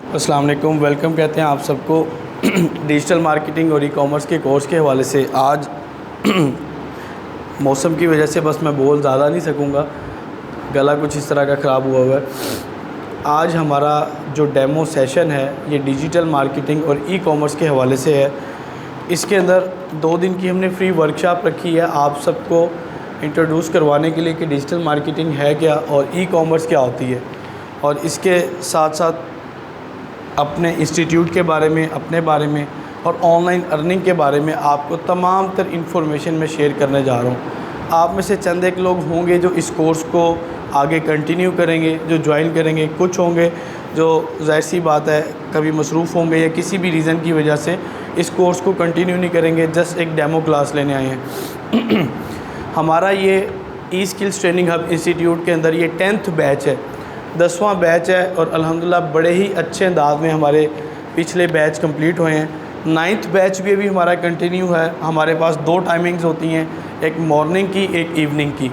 अस्सलाम वालेकुम, वेलकम कहते हैं आप सबको डिजिटल मार्केटिंग और ई कॉमर्स के कोर्स के हवाले से। आज मौसम की वजह से बस मैं बोल ज़्यादा नहीं सकूँगा, गला कुछ इस तरह का ख़राब हुआ हुआ है। आज हमारा जो डेमो सेशन है ये डिजिटल मार्केटिंग और ई कॉमर्स के हवाले से है। इसके अंदर 2 दिन की हमने फ्री वर्कशॉप रखी है आप सबको इंट्रोड्यूस करवाने के लिए कि डिजिटल मार्केटिंग है क्या और ई कॉमर्स क्या होती है, और इसके साथ साथ अपने इंस्टीट्यूट के बारे में, अपने बारे में और ऑनलाइन अर्निंग के बारे में आपको तमाम तर इन्फॉर्मेशन मैं शेयर करने जा रहा हूँ। आप में से चंद एक लोग होंगे जो इस कोर्स को आगे कंटिन्यू करेंगे, जो ज्वाइन करेंगे। कुछ होंगे जो ज़ाहिर सी बात है कभी मसरूफ़ होंगे या किसी भी रीज़न की वजह से इस कोर्स को कंटिन्यू नहीं करेंगे, जस्ट एक डेमो क्लास लेने आए हैं। हमारा ये ई स्किल्स ट्रेनिंग हब इंस्टीट्यूट के अंदर ये 10th बैच है, 10वां बैच है और अल्हम्दुलिल्लाह बड़े ही अच्छे अंदाज में हमारे पिछले बैच कंप्लीट हुए हैं। 9th बैच भी अभी हमारा कंटिन्यू है। हमारे पास 2 टाइमिंग्स होती हैं, एक मॉर्निंग की, एक इवनिंग की।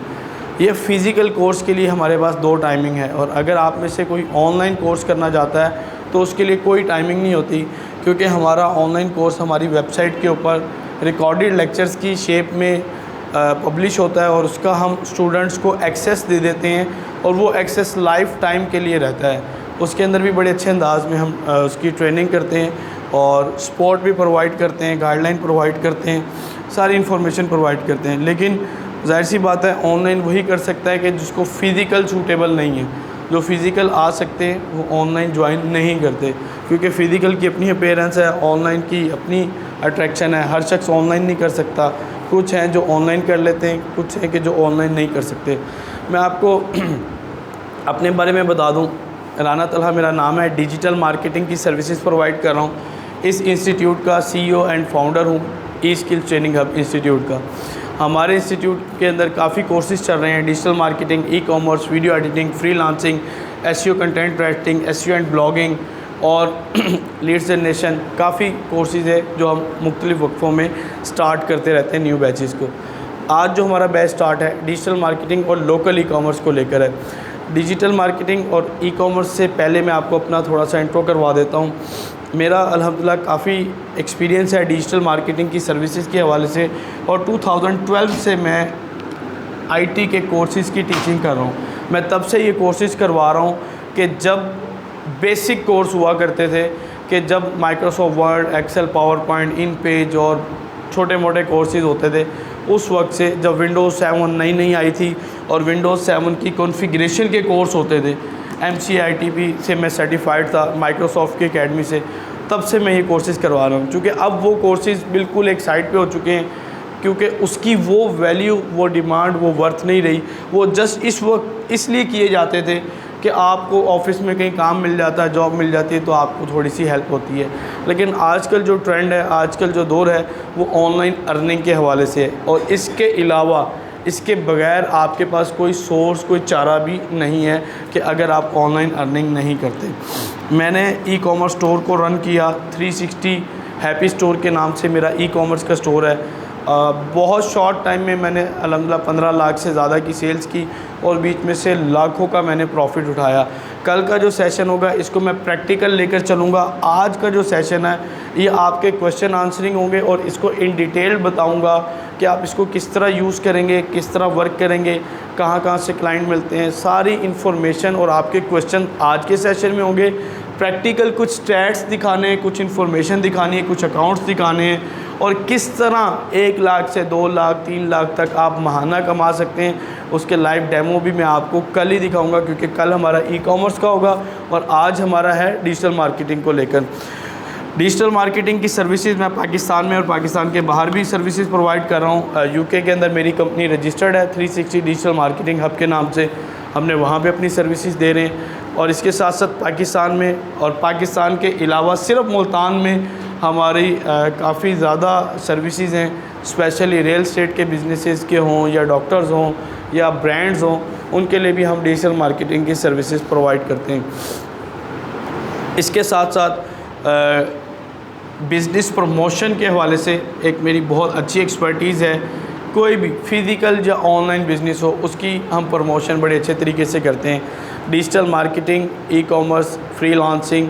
ये फ़िज़िकल कोर्स के लिए हमारे पास 2 टाइमिंग है, और अगर आप में से कोई ऑनलाइन कोर्स करना चाहता है तो उसके लिए कोई टाइमिंग नहीं होती, क्योंकि हमारा ऑनलाइन कोर्स हमारी वेबसाइट के ऊपर रिकॉर्डेड लेक्चर्स की शेप में पब्लिश होता है और उसका हम स्टूडेंट्स को एक्सेस दे देते हैं, और वो एक्सेस लाइफ टाइम के लिए रहता है। उसके अंदर भी बड़े अच्छे अंदाज में हम उसकी ट्रेनिंग करते हैं और सपोर्ट भी प्रोवाइड करते हैं, गाइडलाइन प्रोवाइड करते हैं, सारी इन्फॉर्मेशन प्रोवाइड करते हैं। लेकिन ज़ाहिर सी बात है ऑनलाइन वही कर सकता है कि जिसको फ़िज़िकल सूटेबल नहीं है। जो फ़िज़िकल आ सकते हैं वो ऑनलाइन ज्वाइन नहीं करते, क्योंकि फ़िज़िकल की अपनी अपीयरेंस है, ऑनलाइन की अपनी अट्रैक्शन है। हर शख्स ऑनलाइन नहीं कर सकता, कुछ हैं जो ऑनलाइन कर लेते हैं, कुछ हैं कि जो ऑनलाइन नहीं कर सकते। मैं आपको अपने बारे में बता दूं, राना तलहा मेरा नाम है, डिजिटल मार्केटिंग की सर्विसेज प्रोवाइड कर रहा हूं। इस इंस्टीट्यूट का CEO एंड फाउंडर हूं, ई स्किल्स ट्रेनिंग हब इंस्टीट्यूट का। हमारे इंस्टीट्यूट के अंदर काफ़ी कोर्सेज चल रहे हैं, digital marketing, e commerce, video editing, freelancing, SEO content writing, SEO and blogging और लीड जनरेशन। काफ़ी कोर्सेज है जो हम मुख्तलिफ़ वक्फ़ों में स्टार्ट करते रहते हैं न्यू बैचेस को। आज जो हमारा बैच स्टार्ट है डिजिटल मार्केटिंग और लोकल ई कॉमर्स को लेकर है। डिजिटल मार्केटिंग और ई कॉमर्स से पहले मैं आपको अपना थोड़ा सा इंट्रो करवा देता हूँ। मेरा अल्हम्दुलिल्लाह काफ़ी एक्सपीरियंस है डिजिटल मार्केटिंग की सर्विसेज के हवाले से, और 2012 से मैं IT के कोर्सेज़ की टीचिंग कर रहा हूँ। मैं तब से ये कोर्सेज़ करवा रहा हूँ कि जब बेसिक कोर्स हुआ करते थे, कि जब Microsoft Word, Excel, PowerPoint, InPage और छोटे मोटे कोर्सेज़ होते थे, उस वक्त से जब विंडोज़ 7 नई आई थी और विंडोज़ 7 की कॉन्फ़िगरेशन के कोर्स होते थे, MCITP से मैं सर्टिफाइड था माइक्रोसॉफ्ट की एकेडमी से, तब से मैं ये कोर्सेज़ करवा रहा हूँ। क्योंकि अब वो कोर्सेज़ बिल्कुल एक साइड पे हो चुके हैं, क्योंकि उसकी वो वैल्यू, वो डिमांड, वो वर्थ नहीं रही। वो जस्ट इस वक्त इसलिए किए जाते थे कि आपको ऑफिस में कहीं काम मिल जाता है, जॉब मिल जाती है तो आपको थोड़ी सी हेल्प होती है। लेकिन आजकल जो ट्रेंड है, आजकल जो दौर है, वो ऑनलाइन अर्निंग के हवाले से है, और इसके अलावा, इसके बगैर आपके पास कोई सोर्स, कोई चारा भी नहीं है कि अगर आप ऑनलाइन अर्निंग नहीं करते। मैंने ई कॉमर्स स्टोर को रन किया, 360 हैप्पी स्टोर के नाम से मेरा ई कॉमर्स का स्टोर है। बहुत शॉर्ट टाइम में मैंने अल्हम्दुलिल्लाह 15 लाख से ज़्यादा की सेल्स की, और बीच में से लाखों का मैंने प्रॉफिट उठाया। कल का जो सेशन होगा इसको मैं प्रैक्टिकल लेकर चलूँगा। आज का जो सेशन है ये आपके क्वेश्चन आंसरिंग होंगे, और इसको इन डिटेल बताऊँगा कि आप इसको किस तरह यूज़ करेंगे, किस तरह वर्क करेंगे, कहाँ से क्लाइंट मिलते हैं, सारी इन्फॉर्मेशन। और आपके क्वेश्चन आज के सेशन में होंगे। प्रैक्टिकल कुछ स्टैट्स दिखाने हैं, कुछ इन्फॉर्मेशन दिखानी है, कुछ अकाउंट्स दिखाने हैं, और किस तरह 1 लाख से 2 लाख 3 लाख तक आप महाना कमा सकते हैं। उसके लाइव डेमो भी मैं आपको कल ही दिखाऊंगा, क्योंकि कल हमारा ई कॉमर्स का होगा और आज हमारा है डिजिटल मार्केटिंग को लेकर। डिजिटल मार्केटिंग की सर्विसेज मैं पाकिस्तान में और पाकिस्तान के बाहर भी सर्विसेज प्रोवाइड कर रहा हूँ। UK के अंदर मेरी कंपनी रजिस्टर्ड है 360 डिजिटल मार्केटिंग हब के नाम से, हमने वहाँ पे अपनी सर्विसेज दे रहे हैं। और इसके साथ साथ पाकिस्तान में और पाकिस्तान के अलावा सिर्फ मुल्तान में हमारी काफ़ी ज़्यादा सर्विसेज हैं, स्पेशली रियल एस्टेट के बिजनेसेस के हों या डॉक्टर्स हों या ब्रांड्स हों, उनके लिए भी हम डिजिटल मार्केटिंग की सर्विसेज प्रोवाइड करते हैं। इसके साथ साथ बिज़नेस प्रमोशन के हवाले से एक मेरी बहुत अच्छी एक्सपर्टीज़ है। कोई भी फ़िज़िकल या ऑनलाइन बिज़नेस हो उसकी हम प्रमोशन बड़े अच्छे तरीके से करते हैं। Digital marketing, e commerce, freelancing,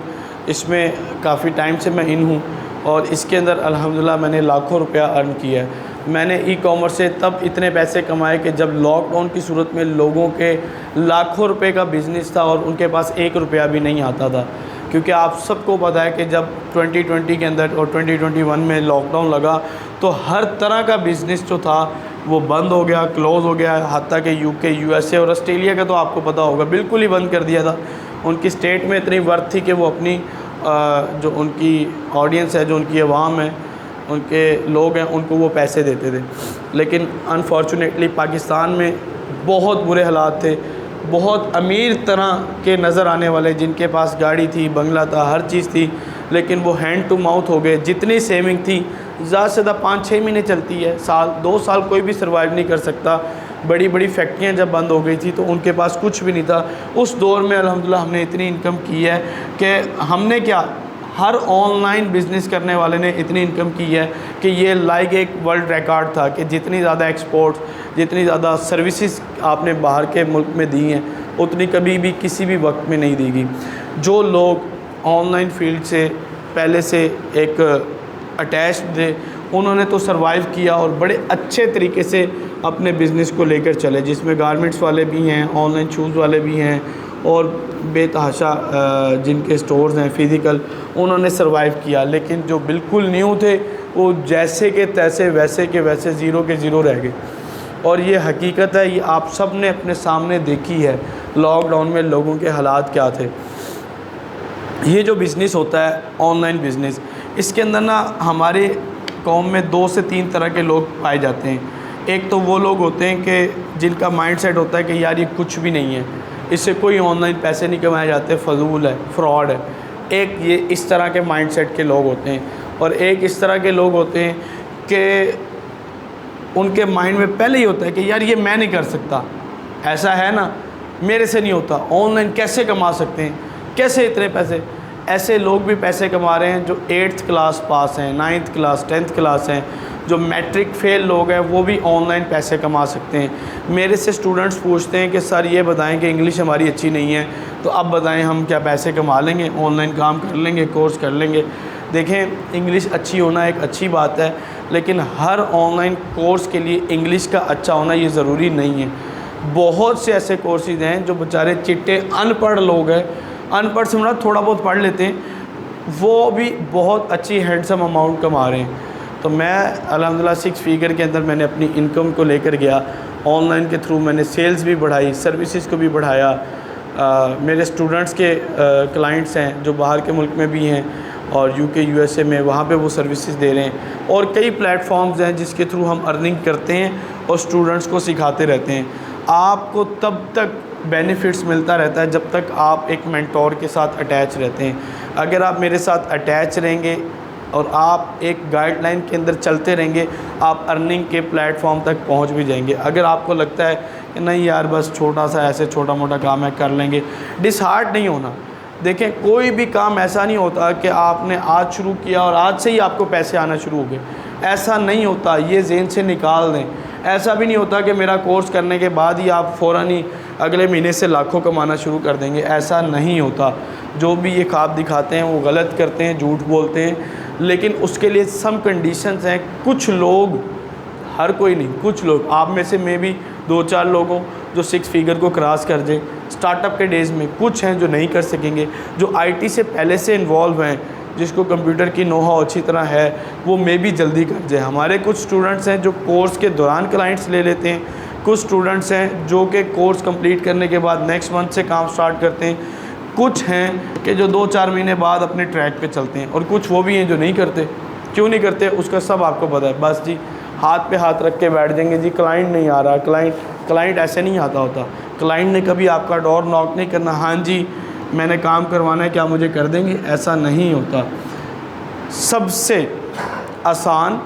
इसमें काफ़ी टाइम से मैं इन हूँ और इसके अंदर अल्हम्दुलिल्लाह मैंने लाखों रुपया अर्न किया है। मैंने ई कॉमर्स से तब इतने पैसे कमाए कि जब लॉकडाउन की सूरत में लोगों के लाखों रुपए का बिज़नेस था और उनके पास 1 रुपया भी नहीं आता था। क्योंकि आप सबको पता है कि जब 2020 के अंदर और 2021 में लॉकडाउन लगा तो हर तरह का बिज़नेस जो था वो बंद हो गया, क्लोज़ हो गया। हत्ता कि यूके, यूएसए और ऑस्ट्रेलिया का तो आपको पता होगा बिल्कुल ही बंद कर दिया था। उनकी स्टेट में इतनी वर्थ थी कि वो अपनी जो उनकी ऑडियंस है, जो उनकी आवाम है, उनके लोग हैं, उनको वो पैसे देते थे। लेकिन अनफॉर्चुनेटली पाकिस्तान में बहुत बुरे हालात थे। बहुत अमीर तरह के नज़र आने वाले जिनके पास गाड़ी थी, बंगला था, हर चीज़ थी, लेकिन वो हैंड टू माउथ हो गए। जितनी सेविंग थी ज़्यादा से ज़्यादा 5-6 महीने चलती है, साल 2 साल कोई भी सर्वाइव नहीं कर सकता। बड़ी बड़ी फैक्ट्रियाँ जब बंद हो गई थी तो उनके पास कुछ भी नहीं था। उस दौर में अल्हम्दुलिल्लाह हमने इतनी इनकम की है कि हमने क्या, हर ऑनलाइन बिज़नेस करने वाले ने इतनी इनकम की है कि ये लाइक एक वर्ल्ड रिकॉर्ड था कि जितनी ज़्यादा एक्सपोर्ट्स, जितनी ज़्यादा सर्विसेज आपने बाहर के मुल्क में दी हैं उतनी कभी भी किसी भी वक्त में नहीं दी गई। जो लोग ऑनलाइन फील्ड से पहले से एक अटैच्ड थे उन्होंने तो सर्वाइव किया और बड़े अच्छे तरीके से अपने बिज़नेस को लेकर चले, जिसमें गारमेंट्स वाले भी हैं, ऑनलाइन शूज़ वाले भी हैं और बेतहाशा जिनके स्टोर्स हैं फ़िज़िकल, उन्होंने सर्वाइव किया। लेकिन जो बिल्कुल न्यू थे वो जैसे के तैसे, वैसे के वैसे, ज़ीरो के ज़ीरो रह गए। और ये हकीकत है, ये आप सब ने अपने सामने देखी है लॉकडाउन में लोगों के हालात क्या थे। ये जो बिज़नेस होता है ऑनलाइन बिज़नेस, इसके अंदर ना हमारे कौम में 2 से 3 तरह के लोग पाए जाते हैं। एक तो वो लोग होते हैं कि जिनका माइंडसेट होता है कि यार ये कुछ भी नहीं है, इससे कोई ऑनलाइन पैसे नहीं कमाए जाते, फजूल है, फ्रॉड है। एक ये इस तरह के माइंडसेट के लोग होते हैं। और एक इस तरह के लोग होते हैं कि उनके माइंड में पहले ही होता है कि यार ये मैं नहीं कर सकता, ऐसा है ना, मेरे से नहीं होता, ऑनलाइन कैसे कमा सकते हैं, कैसे इतने पैसे। ऐसे लोग भी पैसे कमा रहे हैं जो 8th क्लास पास हैं, 9th क्लास, 10th क्लास हैं। जो मैट्रिक फेल लोग हैं वो भी ऑनलाइन पैसे कमा सकते हैं। मेरे से स्टूडेंट्स पूछते हैं कि सर ये बताएं कि इंग्लिश हमारी अच्छी नहीं है, तो अब बताएं हम क्या पैसे कमा लेंगे, ऑनलाइन काम कर लेंगे, कोर्स कर लेंगे। देखें, इंग्लिश अच्छी होना एक अच्छी बात है, लेकिन हर ऑनलाइन कोर्स के लिए इंग्लिश का अच्छा होना ये ज़रूरी नहीं है। बहुत से ऐसे कोर्सेज हैं जो बेचारे चिट्टे अनपढ़ लोग हैं, अनपढ़ से मतलब थोड़ा बहुत पढ़ लेते हैं, वो भी बहुत अच्छी हैंडसम अमाउंट कमा रहे हैं। तो मैं अल्हम्दुलिल्लाह 6 फिगर के अंदर मैंने अपनी इनकम को लेकर गया। ऑनलाइन के थ्रू मैंने सेल्स भी बढ़ाई, सर्विसेज को भी बढ़ाया। मेरे स्टूडेंट्स के क्लाइंट्स हैं जो बाहर के मुल्क में भी हैं और यूके, यूएसए में, वहाँ पे वो सर्विसेज दे रहे हैं। और कई प्लेटफॉर्म्स हैं जिसके थ्रू हम अर्निंग करते हैं और स्टूडेंट्स को सिखाते रहते हैं। आपको तब तक बेनिफिट्स मिलता रहता है जब तक आप एक मेंटोर के साथ अटैच रहते हैं। अगर आप मेरे साथ अटैच रहेंगे और आप एक गाइडलाइन के अंदर चलते रहेंगे, आप अर्निंग के प्लेटफॉर्म तक पहुंच भी जाएंगे। अगर आपको लगता है कि नहीं यार बस छोटा सा ऐसे छोटा मोटा काम है कर लेंगे, डिसहार्ट नहीं होना। देखें, कोई भी काम ऐसा नहीं होता कि आपने आज शुरू किया और आज से ही आपको पैसे आना शुरू हो गए, ऐसा नहीं होता। ये ज़हन से निकाल दें। ऐसा भी नहीं होता कि मेरा कोर्स करने के बाद ही आप फ़ौरन ही अगले महीने से लाखों कमाना शुरू कर देंगे, ऐसा नहीं होता। जो भी ये ख्वाब दिखाते हैं वो गलत करते हैं, झूठ बोलते हैं, लेकिन उसके लिए सम कंडीशंस हैं। कुछ लोग, हर कोई नहीं, कुछ लोग, आप में से मैं भी 2-4 लोग हों जो 6 फिगर को क्रॉस कर जाए स्टार्टअप के डेज़ में। कुछ हैं जो नहीं कर सकेंगे, जो आईटी से पहले से इन्वॉल्व हैं, जिसको कंप्यूटर की नो-हाउ अच्छी तरह है, वो मे भी जल्दी कर जाए। हमारे कुछ स्टूडेंट्स हैं जो कोर्स के दौरान क्लाइंट्स ले लेते हैं, कुछ स्टूडेंट्स हैं जो कि कोर्स कंप्लीट करने के बाद नेक्स्ट मंथ से काम स्टार्ट करते हैं, कुछ हैं कि जो 2-4 महीने बाद अपने ट्रैक पे चलते हैं, और कुछ वो भी हैं जो नहीं करते। क्यों नहीं करते उसका सब आपको पता है। बस जी हाथ पे हाथ रख के बैठ जाएंगे, जी क्लाइंट नहीं आ रहा, क्लाइंट ऐसे नहीं आता होता। क्लाइंट ने कभी आपका डोर नॉक नहीं करना, हाँ जी मैंने काम करवाना है, क्या मुझे कर देंगे, ऐसा नहीं होता। सबसे आसान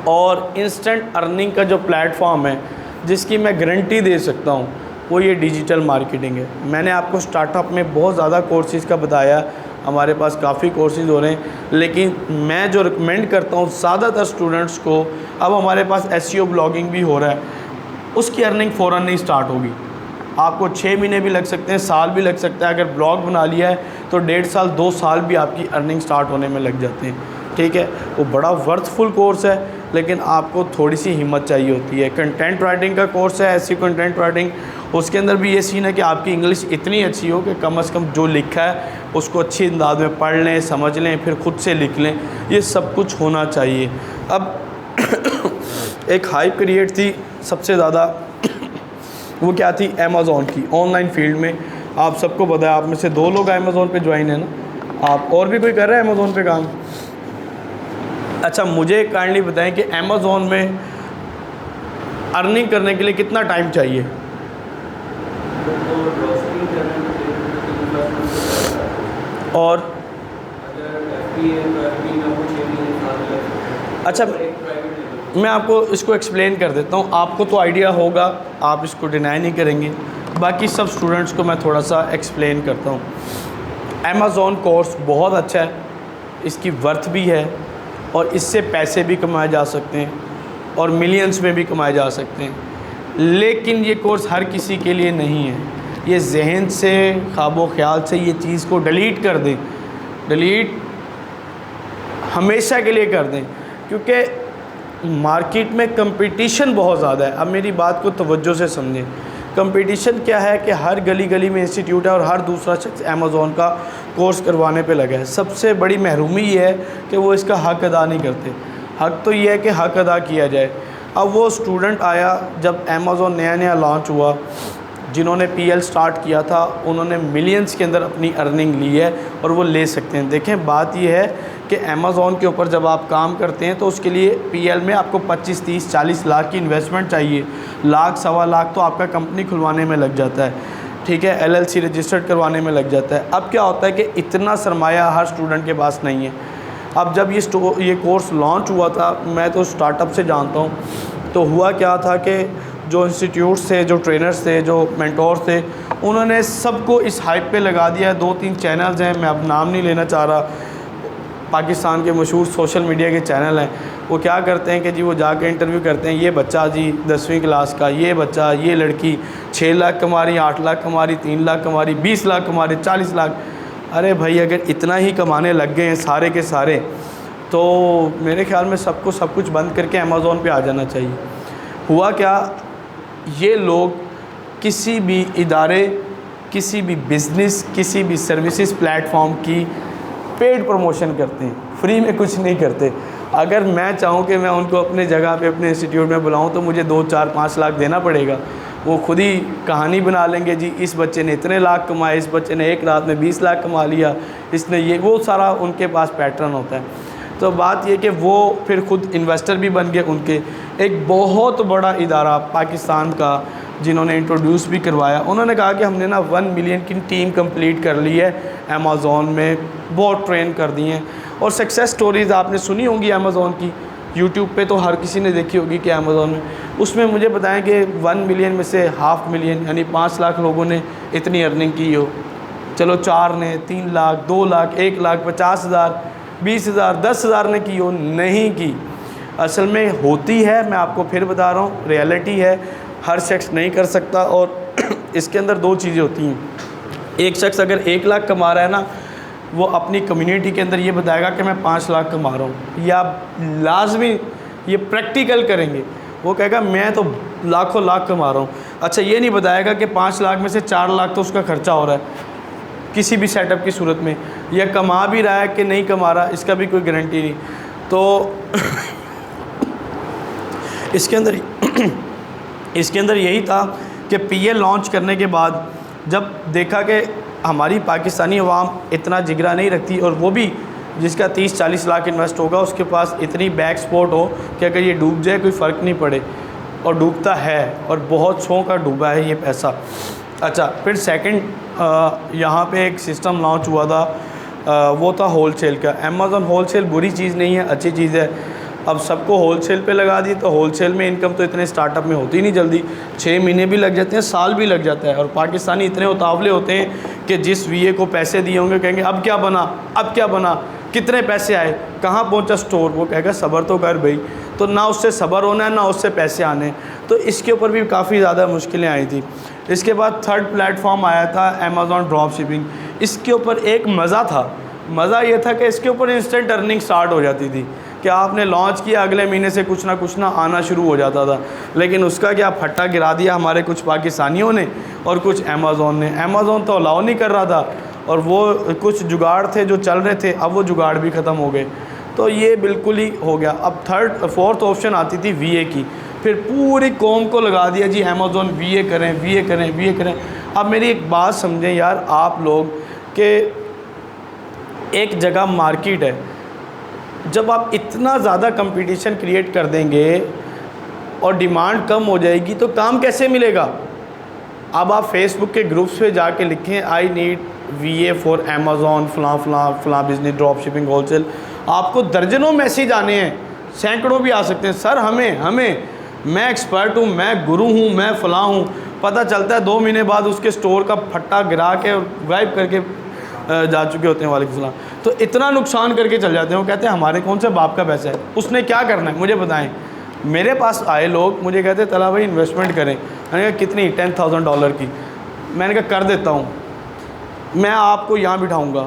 और इंस्टेंट अर्निंग का जो प्लेटफॉर्म है जिसकी मैं गारंटी दे सकता हूँ वो ये डिजिटल मार्केटिंग है। मैंने आपको स्टार्टअप में बहुत ज़्यादा कोर्सेज़ का बताया, हमारे पास काफ़ी कोर्सेज़ हो रहे हैं, लेकिन मैं जो रिकमेंड करता हूँ ज़्यादातर स्टूडेंट्स को, अब हमारे पास एसईओ ब्लॉगिंग भी हो रहा है, उसकी अर्निंग फ़ौरन नहीं स्टार्ट होगी। आपको 6 महीने भी लग सकते हैं, साल भी लग सकता है। अगर ब्लॉग बना लिया है तो 1.5 साल 2 साल भी आपकी अर्निंग स्टार्ट होने में लग जाते हैं। ठीक है, वो बड़ा वर्थफुल कोर्स है, लेकिन आपको थोड़ी सी हिम्मत चाहिए होती है। कंटेंट राइटिंग का कोर्स है, ऐसी कंटेंट राइटिंग, उसके अंदर भी ये सीन है कि आपकी इंग्लिश इतनी अच्छी हो कि कम से कम जो लिखा है उसको अच्छी अंदाज में पढ़ लें, समझ लें, फिर खुद से लिख लें। ये सब कुछ होना चाहिए। अब एक हाइप क्रिएट थी सबसे ज़्यादा, वो क्या थी? अमेज़ॉन की। ऑनलाइन फील्ड में आप सबको पता है, आप में से 2 लोग अमेज़ॉन पे ज्वाइन है ना, आप और भी कोई कर रहे हैं अमेज़ॉन पे काम? अच्छा, मुझे काइंडली बताएं कि अमेज़ॉन में अर्निंग करने के लिए कितना टाइम चाहिए? और अच्छा, मैं आपको इसको एक्सप्लेन कर देता हूँ। आपको तो आइडिया होगा, आप इसको डिनाई नहीं करेंगे, बाकी सब स्टूडेंट्स को मैं थोड़ा सा एक्सप्लेन करता हूँ। अमेज़ॉन कोर्स बहुत अच्छा है, इसकी वर्थ भी है, और इससे पैसे भी कमाए जा सकते हैं और मिलियंस में भी कमाए जा सकते हैं। लेकिन ये कोर्स हर किसी के लिए नहीं है। ये जहन से, ख्वाबो ख्याल से ये चीज़ को डिलीट कर दें, डिलीट हमेशा के लिए कर दें, क्योंकि मार्केट में कंपटीशन बहुत ज़्यादा है। अब मेरी बात को तवज्जो से समझें। कंपटीशन क्या है कि हर गली गली में इंस्टीट्यूट है और हर दूसरा शख्स अमेज़ॉन का कोर्स करवाने पे लगा है। सबसे बड़ी महरूमी ये है कि वो इसका हक़ अदा नहीं करते। हक़ तो ये है कि हक़ अदा किया जाए। अब वो स्टूडेंट आया जब अमेज़ॉन नया नया लॉन्च हुआ, जिन्होंने पीएल स्टार्ट किया था, उन्होंने मिलियंस के अंदर अपनी अर्निंग ली है और वो ले सकते हैं। देखें, बात ये है कि अमेज़ॉन के ऊपर जब आप काम करते हैं तो उसके लिए पीएल में आपको 25, 30, 40 लाख की इन्वेस्टमेंट चाहिए। लाख, सवा लाख तो आपका कंपनी खुलवाने में लग जाता है। ठीक है, एलएलसी रजिस्टर्ड करवाने में लग जाता है। अब क्या होता है कि इतना सरमाया हर स्टूडेंट के पास नहीं है। अब जब ये कोर्स लॉन्च हुआ था, मैं तो स्टार्टअप से जानता हूँ, तो हुआ क्या था कि जो इंस्टीट्यूट्स थे, जो ट्रेनर्स थे, जो मेंटोर्स थे, उन्होंने सबको इस हाइप पे लगा दिया है। 2-3 चैनल्स हैं, मैं अब नाम नहीं लेना चाह रहा, पाकिस्तान के मशहूर सोशल मीडिया के चैनल हैं। वो क्या करते हैं कि जी वो जाके इंटरव्यू करते हैं, ये बच्चा जी 10वीं क्लास का, ये बच्चा, ये लड़की 6 लाख कमा रही, 8 लाख कमा रही, 3 लाख कमा रही, 20 लाख कमा रही, 40 लाख। अरे भाई, अगर इतना ही कमाने लग गए हैं सारे के सारे, तो मेरे ख्याल में सबको सब कुछ बंद करके अमेज़ॉन पे आ जाना चाहिए। हुआ क्या, ये लोग किसी भी इदारे, किसी भी बिज़नेस, किसी भी सर्विसेज प्लेटफॉर्म की पेड प्रमोशन करते हैं, फ्री में कुछ नहीं करते। अगर मैं चाहूँ कि मैं उनको अपने जगह पे, अपने इंस्टीट्यूट में बुलाऊँ, तो मुझे 2, 4, 5 लाख देना पड़ेगा। वो खुद ही कहानी बना लेंगे, जी इस बच्चे ने इतने लाख कमाए, इस बच्चे ने एक रात में 20 लाख कमा लिया, इसने ये, वो सारा उनके पास पैटर्न होता है। तो बात ये कि वो फिर खुद इन्वेस्टर भी बन गए उनके। एक बहुत बड़ा इदारा पाकिस्तान का, जिन्होंने इंट्रोड्यूस भी करवाया, उन्होंने कहा कि हमने ना 1 मिलियन की टीम कंप्लीट कर ली है अमेज़ॉन में, बहुत ट्रेन कर दी हैं। और सक्सेस स्टोरीज़ आपने सुनी होंगी अमेज़ॉन की, यूट्यूब पे तो हर किसी ने देखी होगी कि अमेज़ॉन में। उसमें मुझे बताएं कि 1 मिलियन में से 500 मिलियन यानी 5 लाख लोगों ने इतनी अर्निंग की हो। चलो 4 ने 3 लाख, 2 लाख, 1 लाख, 50,000, 20,000, 10,000 ने की हो, नहीं की। असल में होती है, मैं आपको फिर बता रहा हूँ, रियलिटी है, हर शख्स नहीं कर सकता। और इसके अंदर 2 चीज़ें होती हैं। एक शख्स अगर 1 लाख कमा रहा है ना, वो अपनी कम्युनिटी के अंदर ये बताएगा कि मैं 5 लाख कमा रहा हूँ, या लाजमी ये प्रैक्टिकल करेंगे, वो कहेगा मैं तो लाखों लाख कमा रहा हूँ। अच्छा, ये नहीं बताएगा कि 5 लाख में से 4 लाख तो उसका खर्चा हो रहा है किसी भी सेटअप की सूरत में, या कमा भी रहा है कि नहीं कमा रहा, इसका भी कोई गारंटी नहीं। तो इसके अंदर यही था कि पीएल लॉन्च करने के बाद जब देखा कि हमारी पाकिस्तानी अवाम इतना जिगरा नहीं रखती, और वो भी जिसका 30-40 लाख इन्वेस्ट होगा, उसके पास इतनी बैक सपोर्ट हो कि अगर ये डूब जाए कोई फ़र्क नहीं पड़े, और डूबता है, और बहुत शौक का डूबा है ये पैसा। अच्छा, फिर सेकंड यहाँ पे एक सिस्टम लॉन्च हुआ था, वो था होलसेल का। अमेज़ॉन होलसेल बुरी चीज़ नहीं है, अच्छी चीज़ है। अब सबको होलसेल पे लगा दी, तो होलसेल में इनकम तो इतने स्टार्टअप में होती नहीं जल्दी, 6 महीने भी लग जाते हैं, साल भी लग जाता है। और पाकिस्तानी इतने उतावले होते हैं कि जिस वीए को पैसे दिए होंगे कहेंगे अब क्या बना, अब क्या बना, कितने पैसे आए, कहाँ पहुंचा स्टोर, वो कहेगा सब्र तो कर भाई, तो ना उससे सब्र होना है ना उससे पैसे आने हैं। तो इसके ऊपर भी काफ़ी ज़्यादा मुश्किलें आई थी। इसके बाद थर्ड प्लेटफॉर्म आया था अमेज़ॉन ड्रॉप शिपिंग। इसके ऊपर एक मज़ा था, मज़ा ये था कि इसके ऊपर इंस्टेंट अर्निंग स्टार्ट हो जाती थी कि आपने लॉन्च किया, अगले महीने से कुछ ना आना शुरू हो जाता था। लेकिन उसका क्या फट्टा गिरा दिया हमारे कुछ पाकिस्तानियों ने और कुछ अमेज़ॉन ने। अमेज़ॉन तो अलाउ नहीं कर रहा था और वो कुछ जुगाड़ थे जो चल रहे थे, अब वो जुगाड़ भी ख़त्म हो गए। तो ये बिल्कुल ही हो गया। अब फोर्थ ऑप्शन आती थी वीए की, फिर पूरी कौम को लगा दिया जी अमेज़ॉन वीए करें, वीए करें, वीए करें। अब मेरी एक बात समझें यार आप लोग कि एक जगह मार्केट है, जब आप इतना ज़्यादा कंपटीशन क्रिएट कर देंगे और डिमांड कम हो जाएगी तो काम कैसे मिलेगा। अब आप फेसबुक के ग्रुप्स पे जाके लिखें I need VA for Amazon फ़लाँ बिज़नेस ड्रॉप शिपिंग होलसेल, आपको दर्जनों मैसेज आने हैं, सैकड़ों भी आ सकते हैं। सर हमें मैं एक्सपर्ट हूँ, मैं गुरु हूँ, मैं फ़लाँ हूँ। पता चलता है 2 महीने बाद उसके स्टोर का फट्टा गिरा के गायब करके जा चुके होते हैं। वालेकुम सलाम। तो इतना नुकसान करके चल जाते हैं। वो कहते हैं हमारे कौन से बाप का पैसा है, उसने क्या करना है मुझे बताएं। मेरे पास आए लोग मुझे कहते हैं तला भाई इन्वेस्टमेंट करें। मैंने कहा कितनी? $10,000 की। मैंने कहा कर देता हूँ, मैं आपको यहाँ बिठाऊँगा,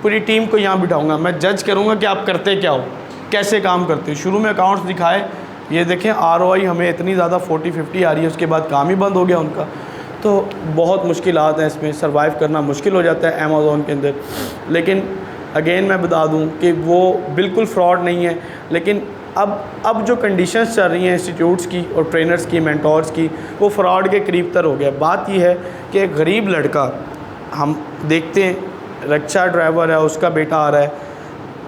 पूरी टीम को यहाँ बिठाऊँगा, मैं जज करूँगा कि आप करते क्या हो, कैसे काम करते हो। शुरू में अकाउंट्स दिखाए, ये देखें ROI हमें इतनी ज़्यादा 40-50 आ रही है, उसके बाद काम ही बंद हो गया उनका। तो बहुत मुश्किलात हैं इसमें, सर्वाइव करना मुश्किल हो जाता है अमेज़ॉन के अंदर। लेकिन अगेन मैं बता दूं कि वो बिल्कुल फ्रॉड नहीं है। लेकिन अब जो कंडीशंस चल रही हैं इंस्टीट्यूट्स की और ट्रेनर्स की, मेंटोर्स की, वो फ्रॉड के करीब तर हो गया। बात यह है कि एक गरीब लड़का, हम देखते हैं रिक्शा ड्राइवर है, उसका बेटा आ रहा है,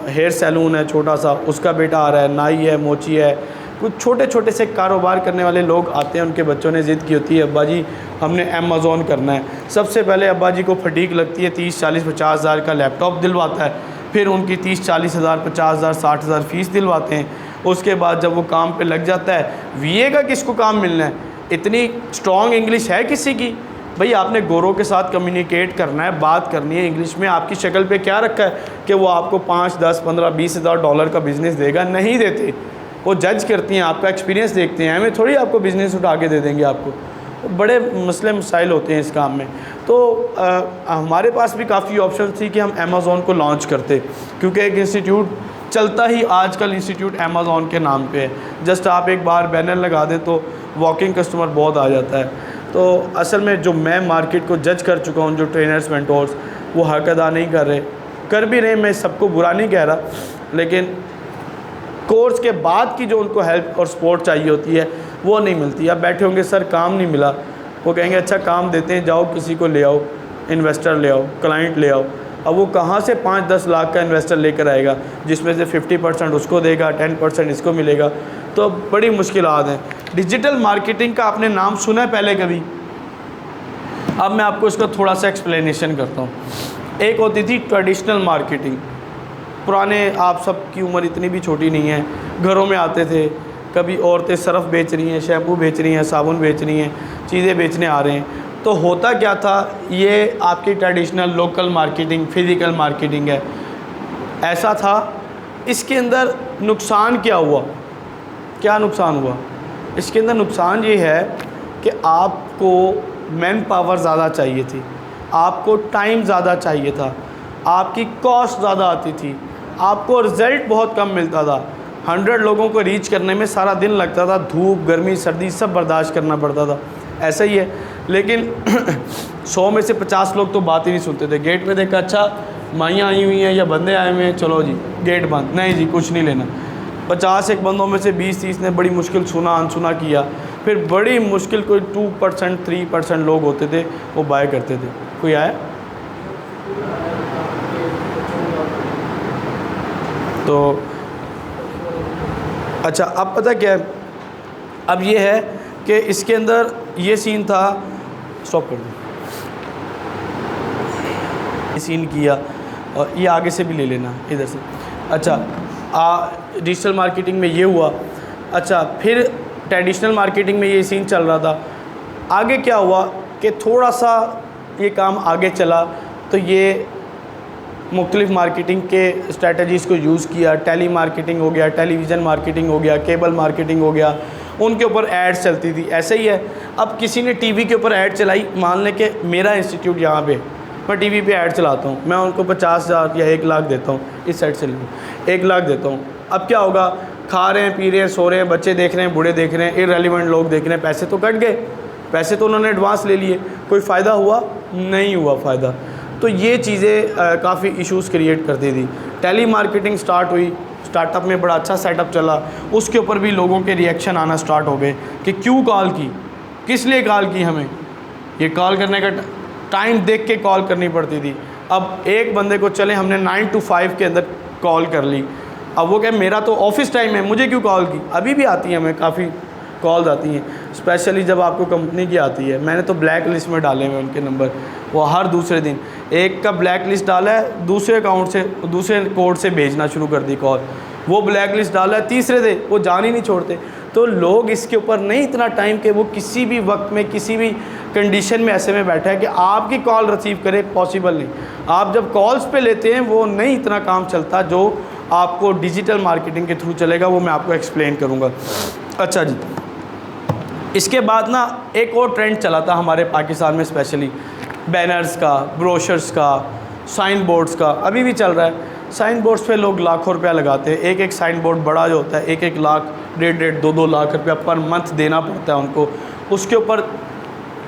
हेयर सैलून है छोटा सा, उसका बेटा आ रहा है, नाई है, मोची है, कुछ छोटे छोटे से कारोबार करने वाले लोग आते हैं। उनके बच्चों ने ज़िद की होती है अब्बा जी हमने अमेज़ॉन करना है। सबसे पहले अब्बा जी को फटीक लगती है, 30-40-50 हज़ार का लैपटॉप दिलवाता है, फिर उनकी 30-40 हज़ार, 50 हज़ार, 60 हज़ार फ़ीस दिलवाते हैं। उसके बाद जब वो काम पे लग जाता है, वीए का किसको काम मिलना है? इतनी स्ट्रॉन्ग इंग्लिश है किसी की? भाई आपने गोरों के साथ कम्युनिकेट करना है, बात करनी है इंग्लिश में। आपकी शक्ल पे क्या रखा है कि वो आपको 5, 10, 15, 20 हज़ार डॉलर का बिज़नेस देगा? नहीं देते। वो जज करती हैं, आपका एक्सपीरियंस देखते हैं, हमें थोड़ी आपको बिज़नेस उठा के दे देंगे आपको। तो बड़े मसले मसाइल होते हैं इस काम में। तो हमारे पास भी काफ़ी ऑप्शन थी कि हम अमेज़ॉन को लॉन्च करते, क्योंकि एक इंस्टीट्यूट चलता ही आजकल इंस्टीट्यूट अमेज़ॉन के नाम पे है। जस्ट आप एक बार बैनर लगा दें तो वॉकिंग कस्टमर बहुत आ जाता है। तो असल में जो मैं मार्केट को जज कर चुका हूँ, जो ट्रेनर्स मेंटोर्स वो हक अदा नहीं कर रहे, कर भी रहे, मैं सबको बुरा नहीं कह रहा, लेकिन कोर्स के बाद की जो उनको हेल्प और सपोर्ट चाहिए होती है वो नहीं मिलती। अब बैठे होंगे सर काम नहीं मिला, वो कहेंगे अच्छा काम देते हैं, जाओ किसी को ले आओ, इन्वेस्टर ले आओ, क्लाइंट ले आओ। अब वो कहाँ से 5-10 लाख का इन्वेस्टर लेकर आएगा जिसमें से 50% उसको देगा, 10% इसको मिलेगा? तो बड़ी मुश्किलात हैं। डिजिटल मार्केटिंग का आपने नाम सुना है पहले कभी? अब मैं आपको इसका थोड़ा सा एक्सप्लेनेशन करता हूँ। एक होती थी ट्रेडिशनल मार्केटिंग, पुराने, आप सब की उम्र इतनी भी छोटी नहीं है, घरों में आते थे, कभी औरतें सरफ़ बेच रही हैं, शैम्पू बेच रही हैं, साबुन बेच रही हैं, चीज़ें बेचने आ रहे हैं। तो होता क्या था, ये आपकी traditional local marketing, physical marketing है, ऐसा था। इसके अंदर नुकसान क्या हुआ? क्या नुकसान हुआ? इसके अंदर नुकसान ये है कि आपको मैन पावर ज़्यादा चाहिए थी, आपको टाइम ज़्यादा चाहिए था, आपकी कॉस्ट ज़्यादा आती थी, आपको रिज़ल्ट बहुत कम मिलता था। 100 लोगों को रीच करने में सारा दिन लगता था, धूप, गर्मी, सर्दी सब बर्दाश्त करना पड़ता था। ऐसा ही है। लेकिन 100 में से 50 लोग तो बात ही नहीं सुनते थे। गेट पे देखा, अच्छा माइयाँ आई हुई हैं या बंदे आए हुए हैं, चलो जी गेट बंद, नहीं जी कुछ नहीं लेना। 50 एक बंदों में से 20-30 ने बड़ी मुश्किल सुना अनसुना किया, फिर बड़ी मुश्किल कोई 2%, 3% लोग होते थे वो बाय करते थे। कोई आया? तो अच्छा, अब पता क्या है, अब ये है कि इसके अंदर ये सीन था, स्टॉप कर दो, ये सीन किया और ये आगे से भी ले लेना इधर से। अच्छा, डिजिटल मार्केटिंग में ये हुआ। अच्छा, फिर ट्रेडिशनल मार्केटिंग में ये सीन चल रहा था। आगे क्या हुआ कि थोड़ा सा ये काम आगे चला तो ये मुख्तलिफ़ मार्केटिंग के स्ट्रेटजीज़ को यूज़ किया। टेली मार्केटिंग हो गया, टेलीविज़न मार्केटिंग हो गया, केबल मार्केटिंग हो गया, उनके ऊपर एड्स चलती थी। ऐसे ही है, अब किसी ने टीवी के ऊपर ऐड चलाई, मान लें कि मेरा इंस्टीट्यूट यहाँ पे, मैं टीवी पे ऐड चलाता हूँ, मैं उनको 50,000 या 1 लाख देता हूँ, इस साइड से ले 1 लाख देता हूँ। अब क्या होगा, खा रहे हैं, पी रहे हैं, सो रहे हैं, बच्चे देख रहे हैं, बूढ़े देख रहे हैं, इररेलेवेंट लोग देख रहे हैं, पैसे तो कट गए, पैसे तो उन्होंने एडवांस ले लिए, कोई फ़ायदा हुआ? नहीं हुआ फ़ायदा। तो ये चीज़ें काफ़ी इश्यूज़ क्रिएट करती थी। टेली मार्केटिंग स्टार्ट हुई, स्टार्टअप में बड़ा अच्छा सेटअप चला, उसके ऊपर भी लोगों के रिएक्शन आना स्टार्ट हो गए कि क्यों कॉल की, किस लिए कॉल की, हमें ये कॉल करने का टाइम देख के कॉल करनी पड़ती थी। अब एक बंदे को चले हमने 9 to 5 के अंदर कॉल कर ली, अब वो क्या मेरा तो ऑफिस टाइम है, मुझे क्यों कॉल की? अभी भी आती है, हमें काफ़ी कॉल्स आती हैं, स्पेशली जब आपको कंपनी की आती है। मैंने तो ब्लैक लिस्ट में डाले हुए उनके नंबर, वो हर दूसरे दिन एक का ब्लैक लिस्ट डाला है, दूसरे अकाउंट से दूसरे कोड से भेजना शुरू कर दी कॉल, वो ब्लैक लिस्ट डाला है, तीसरे दिन वो जान ही नहीं छोड़ते। तो लोग इसके ऊपर नहीं इतना टाइम कि वो किसी भी वक्त में किसी भी कंडीशन में ऐसे में बैठा है कि आपकी कॉल रिसीव करे, पॉसिबल नहीं। आप जब कॉल्स पे लेते हैं वो नहीं इतना काम चलता जो आपको डिजिटल मार्केटिंग के थ्रू चलेगा, वो मैं आपको एक्सप्लेन करूँगा। अच्छा जी, इसके बाद ना एक और ट्रेंड चला था हमारे पाकिस्तान में, स्पेशली बैनर्स का, ब्रोशर्स का, साइन बोर्ड्स का, अभी भी चल रहा है। साइन बोर्ड्स पे लोग लाखों रुपया लगाते हैं, एक एक साइन बोर्ड बड़ा जो होता है 1-1 लाख, 1.5-1.5, 2-2 लाख रुपया पर मंथ देना पड़ता है उनको। उसके ऊपर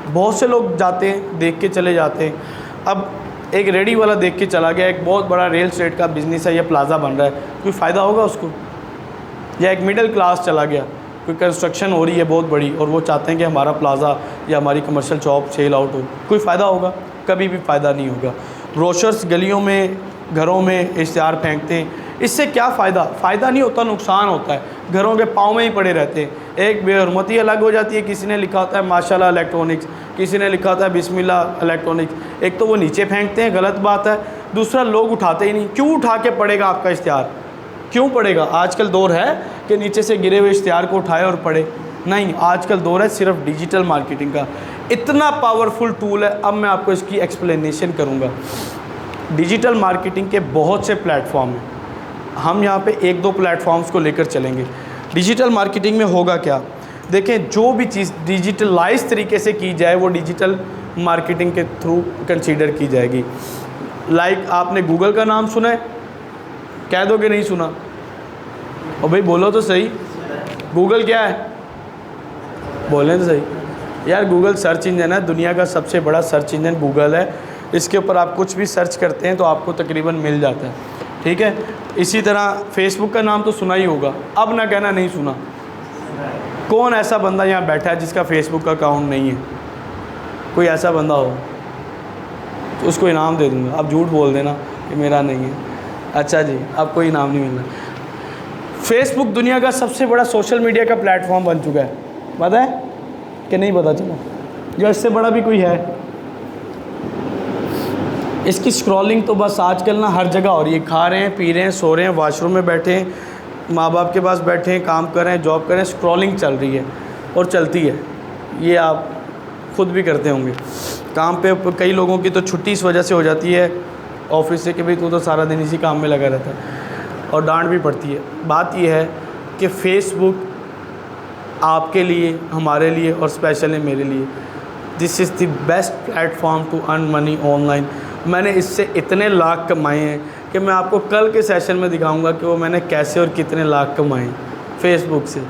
बहुत से लोग जाते हैं, देख के चले जाते हैं। अब एक रेडी वाला देख के चला गया, एक बहुत बड़ा रियल एस्टेट का बिज़नेस है, ये प्लाज़ा बन रहा है, कोई फ़ायदा होगा उसको? या एक मिडिल क्लास चला गया, कोई कंस्ट्रक्शन हो रही है बहुत बड़ी और वो चाहते हैं कि हमारा प्लाज़ा या हमारी कमर्शियल शॉप सेल आउट हो, कोई फ़ायदा होगा? कभी भी फ़ायदा नहीं होगा। ब्रोशर्स गलियों में, घरों में इश्तिहार फेंकते हैं, इससे क्या फ़ायदा? फ़ायदा नहीं होता, नुकसान होता है, घरों के पाँव में ही पड़े रहते हैं। एक बेहरमती अलग हो जाती है, किसी ने लिखा होता है माशाल्लाह इलेक्ट्रॉनिक्स, किसी ने लिखा होता है बिस्मिल्लाह इलेक्ट्रॉनिक्स, एक तो वो नीचे फेंकते हैं, गलत बात है, दूसरा लोग उठाते ही नहीं। क्यों उठा के पड़ेगा आपका इश्तिहार? क्यों पड़ेगा? आजकल दौर है कि नीचे से गिरे हुए इश्तिहार को उठाए और पढ़े? नहीं, आजकल दौर है सिर्फ डिजिटल मार्केटिंग का। इतना पावरफुल टूल है, अब मैं आपको इसकी एक्सप्लेनेशन करूँगा। डिजिटल मार्केटिंग के बहुत से प्लेटफॉर्म हैं, हम यहाँ पे 1-2 प्लेटफॉर्म्स को लेकर चलेंगे। डिजिटल मार्केटिंग में होगा क्या? देखें, जो भी चीज़ डिजिटलाइज तरीके से की जाए वो डिजिटल मार्केटिंग के थ्रू कंसीडर की जाएगी। लाइक आपने गूगल का नाम सुना है? कह दो कि नहीं सुना? और भाई बोलो तो सही, गूगल क्या है? बोलें तो सही यार। गूगल सर्च इंजन है, दुनिया का सबसे बड़ा सर्च इंजन गूगल है। इसके ऊपर आप कुछ भी सर्च करते हैं तो आपको तकरीबन मिल जाता है, ठीक है। इसी तरह फेसबुक का नाम तो सुना ही होगा, अब ना कहना नहीं सुना। कौन ऐसा बंदा यहाँ बैठा है जिसका फेसबुक का अकाउंट नहीं है? कोई ऐसा बंदा हो तो उसको इनाम दे दूँगा, आप झूठ बोल देना कि मेरा नहीं है। अच्छा जी, अब कोई इनाम नहीं मिलना। फेसबुक दुनिया का सबसे बड़ा सोशल मीडिया का प्लेटफॉर्म बन चुका है, पता है कि नहीं पता चला? जो इससे बड़ा भी कोई है? इसकी स्क्रॉलिंग तो बस आजकल ना हर जगह हो रही है। खा रहे हैं, पी रहे हैं, सो रहे हैं, वॉशरूम में बैठे हैं, माँ बाप के पास बैठे हैं, काम कर रहे हैं, जॉब कर रहे हैं, स्क्रॉलिंग चल रही है और चलती है। ये आप खुद भी करते होंगे। काम पे कई लोगों की तो छुट्टी इस वजह से हो जाती है ऑफिस से कि भाई तू तो सारा दिन इसी काम में लगा रहता है, और डांट भी पड़ती है। बात यह है कि फ़ेसबुक आपके लिए, हमारे लिए और स्पेशली मेरे लिए, this is the best platform to earn money online. मैंने इससे इतने लाख कमाए हैं कि मैं आपको कल के सेशन में दिखाऊंगा कि वो मैंने कैसे और कितने लाख कमाए फ़ेसबुक से।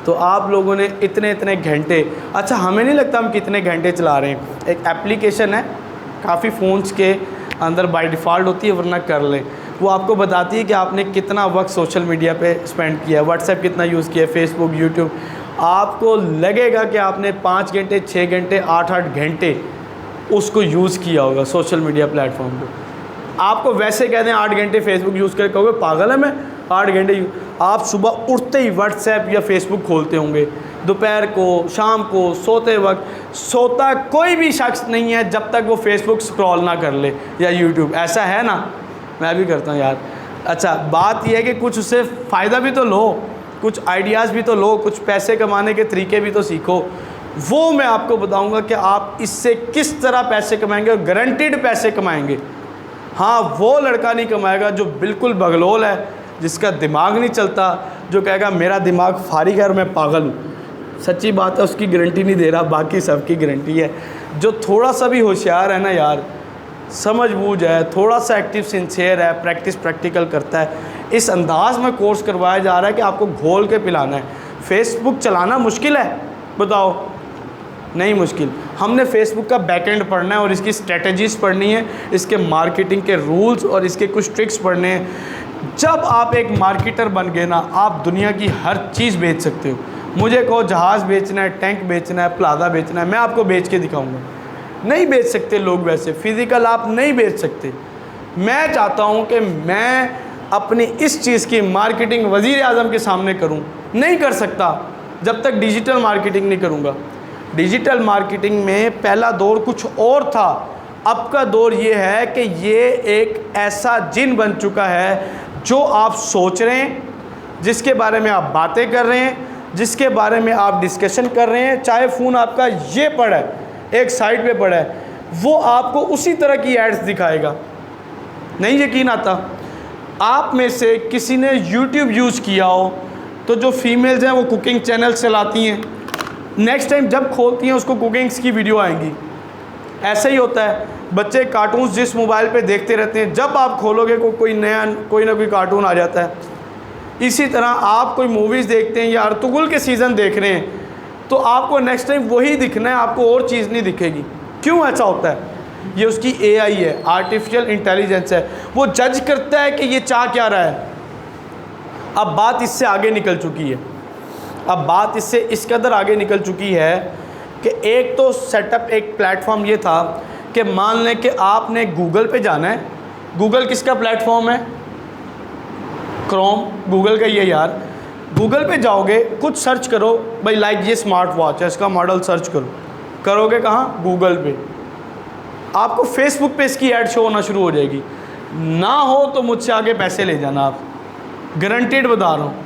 तो आप लोगों ने इतने घंटे, अच्छा हमें नहीं लगता हम कितने घंटे चला रहे हैं। एक एप्लीकेशन है, काफ़ी फ़ोन्स के अंदर बाय डिफ़ॉल्ट होती है, वरना कर लें, वो आपको बताती है कि आपने कितना वक्त सोशल मीडिया पे स्पेंड किया है, व्हाट्सएप कितना यूज़ किया, फेसबुक, यूट्यूब। आपको लगेगा कि आपने 5 घंटे, 6 घंटे, 8-8 घंटे उसको यूज़ किया होगा सोशल मीडिया प्लेटफॉर्म को। आपको वैसे कहते हैं 8 घंटे फेसबुक यूज़ करके, कहोगे पागल है मैं 8 घंटे आप सुबह उठते ही व्हाट्सएप या फेसबुक खोलते होंगे, दोपहर को, शाम को, सोते वक्त। सोता कोई भी शख्स नहीं है जब तक वो फेसबुक स्क्रॉल ना कर ले या यूट्यूब, ऐसा है ना? मैं भी करता हूँ यार। अच्छा, बात यह है कि कुछ उससे फ़ायदा भी तो लो, कुछ आइडियाज़ भी तो लो, कुछ पैसे कमाने के तरीके भी तो सीखो। वो मैं आपको बताऊंगा कि आप इससे किस तरह पैसे कमाएंगे और गारंटीड पैसे कमाएंगे। हाँ, वो लड़का नहीं कमाएगा जो बिल्कुल बगलोल है, जिसका दिमाग नहीं चलता, जो कहेगा मेरा दिमाग फारिग है और मैं पागल हूँ। सच्ची बात है, उसकी गारंटी नहीं दे रहा, बाकी सबकी गारंटी है। जो थोड़ा सा भी होशियार है ना यार, समझ बूझ है, थोड़ा सा एक्टिव सिंसियर है, प्रैक्टिकल करता है, इस अंदाज में कोर्स करवाया जा रहा है कि आपको घोल के पिलाना है। फेसबुक चलाना मुश्किल है, बताओ? नहीं मुश्किल। हमने फेसबुक का बैकएंड पढ़ना है और इसकी स्ट्रेटजीज़ पढ़नी है, इसके मार्केटिंग के रूल्स और इसके कुछ ट्रिक्स पढ़ने हैं। जब आप एक मार्केटर बन गए ना, आप दुनिया की हर चीज़ बेच सकते हो। मुझे कहो जहाज़ बेचना है, टैंक बेचना है, प्लाजा बेचना है, मैं आपको बेच के दिखाऊंगा। नहीं बेच सकते लोग, वैसे फिज़िकल आप नहीं बेच सकते। मैं चाहता हूँ कि मैं अपनी इस चीज़ की मार्केटिंग वज़ीर आज़म के सामने करूँ, नहीं कर सकता जब तक डिजिटल मार्केटिंग नहीं करूँगा। डिजिटल मार्केटिंग में पहला दौर कुछ और था, अब का दौर ये है कि ये एक ऐसा जिन बन चुका है जो आप सोच रहे हैं, जिसके बारे में आप बातें कर रहे हैं, जिसके बारे में आप डिस्कशन कर रहे हैं, चाहे फ़ोन आपका ये पड़ा है, एक साइड पे पड़ा है, वो आपको उसी तरह की एड्स दिखाएगा। नहीं यकीन आता? आप में से किसी ने यूट्यूब यूज़ किया हो तो जो फीमेल्स हैं वो कुकिंग चैनल चलाती हैं, नेक्स्ट टाइम जब खोलती हैं उसको कुकिंग्स की वीडियो आएंगी। ऐसा ही होता है, बच्चे कार्टून्स जिस मोबाइल पे देखते रहते हैं, जब आप खोलोगे कोई ना कोई कार्टून आ जाता है। इसी तरह आप कोई मूवीज़ देखते हैं या अर्तुगरुल के सीज़न देख रहे हैं तो आपको नेक्स्ट टाइम वही दिखना है, आपको और चीज़ नहीं दिखेगी। क्यों ऐसा होता है? ये उसकी AI है, आर्टिफिशियल इंटेलिजेंस है, वो जज करता है कि ये चाह क्या रहा है। अब बात इससे आगे निकल चुकी है, अब बात इससे इस कदर आगे निकल चुकी है कि एक तो सेटअप, एक प्लेटफॉर्म ये था कि मान लें कि आपने गूगल पे जाना है। गूगल किसका प्लेटफॉर्म है? क्रोम, गूगल का ये यार। गूगल पे जाओगे, कुछ सर्च करो भाई, लाइक ये स्मार्ट वॉच है, इसका मॉडल सर्च करो, करोगे कहाँ? गूगल पे। आपको फेसबुक पे इसकी ऐड शो होना शुरू हो जाएगी। ना हो तो मुझसे आगे पैसे ले जाना, आप गारंटेड बता रहा हूँ।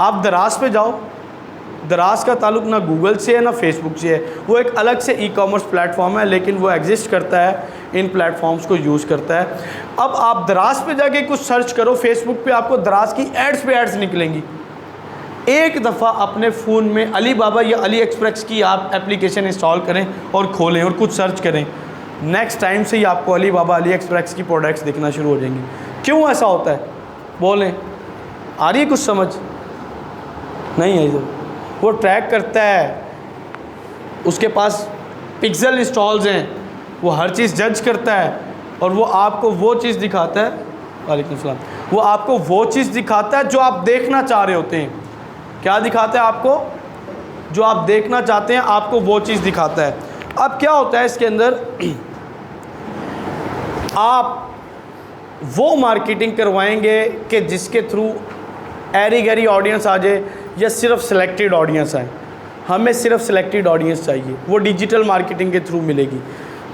आप दराज पे जाओ, दराज का ताल्लुक ना गूगल से है ना फेसबुक से है, वो एक अलग से ई-कॉमर्स प्लेटफॉर्म है, लेकिन वो एग्जिस्ट करता है, इन प्लेटफॉर्म्स को यूज़ करता है। अब आप दराज पे जाके कुछ सर्च करो, फेसबुक पे आपको दराज की एड्स पे एड्स निकलेंगी। एक दफ़ा अपने फ़ोन में अली बाबा या अली एक्सप्रेस की आप एप्लीकेशन इंस्टॉल करें और खोलें और कुछ सर्च करें, नेक्स्ट टाइम से ही आपको अली बाबा अली एक्सप्रेस की प्रोडक्ट्स दिखना शुरू हो जाएंगी। क्यों ऐसा होता है बोलें? आ रही है कुछ समझ? नहीं है? तो वो ट्रैक करता है, उसके पास पिक्सल इंस्टॉल्स हैं, वो हर चीज़ जज करता है और वो आपको वो चीज़ दिखाता है। वालेकुम सलाम। वो आपको वो चीज़ दिखाता है जो आप देखना चाह रहे होते हैं। क्या दिखाता है आपको? जो आप देखना चाहते हैं, आपको वो चीज़ दिखाता है। अब क्या होता है इसके अंदर, आप वो मार्केटिंग करवाएंगे कि जिसके थ्रू एरी गैरी ऑडियंस आ जाए या सिर्फ सिलेक्टेड ऑडियंस आए। हमें सिर्फ सिलेक्टेड ऑडियंस चाहिए, वो डिजिटल मार्केटिंग के थ्रू मिलेगी।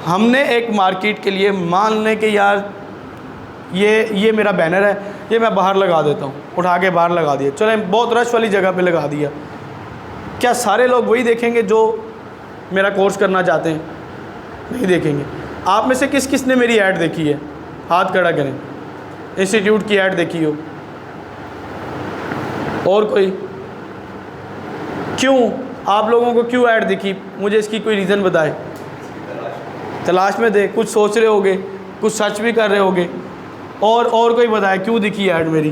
हमने एक मार्केट के लिए मान लें कि यार ये मेरा बैनर है, ये मैं बाहर लगा देता हूँ, उठा के बाहर लगा दिया, चलें बहुत रश वाली जगह पे लगा दिया। क्या सारे लोग वही देखेंगे जो मेरा कोर्स करना चाहते हैं? नहीं देखेंगे। आप में से किस किस ने मेरी ऐड देखी है? हाथ खड़ा करें। इंस्टीट्यूट की ऐड देखी हो? और कोई? क्यों आप लोगों को क्यों ऐड दिखी? मुझे इसकी कोई रीज़न बताए। तलाश में दे, कुछ सोच रहे होगे, कुछ सर्च भी कर रहे होगे। और कोई बताए क्यों दिखी ऐड मेरी?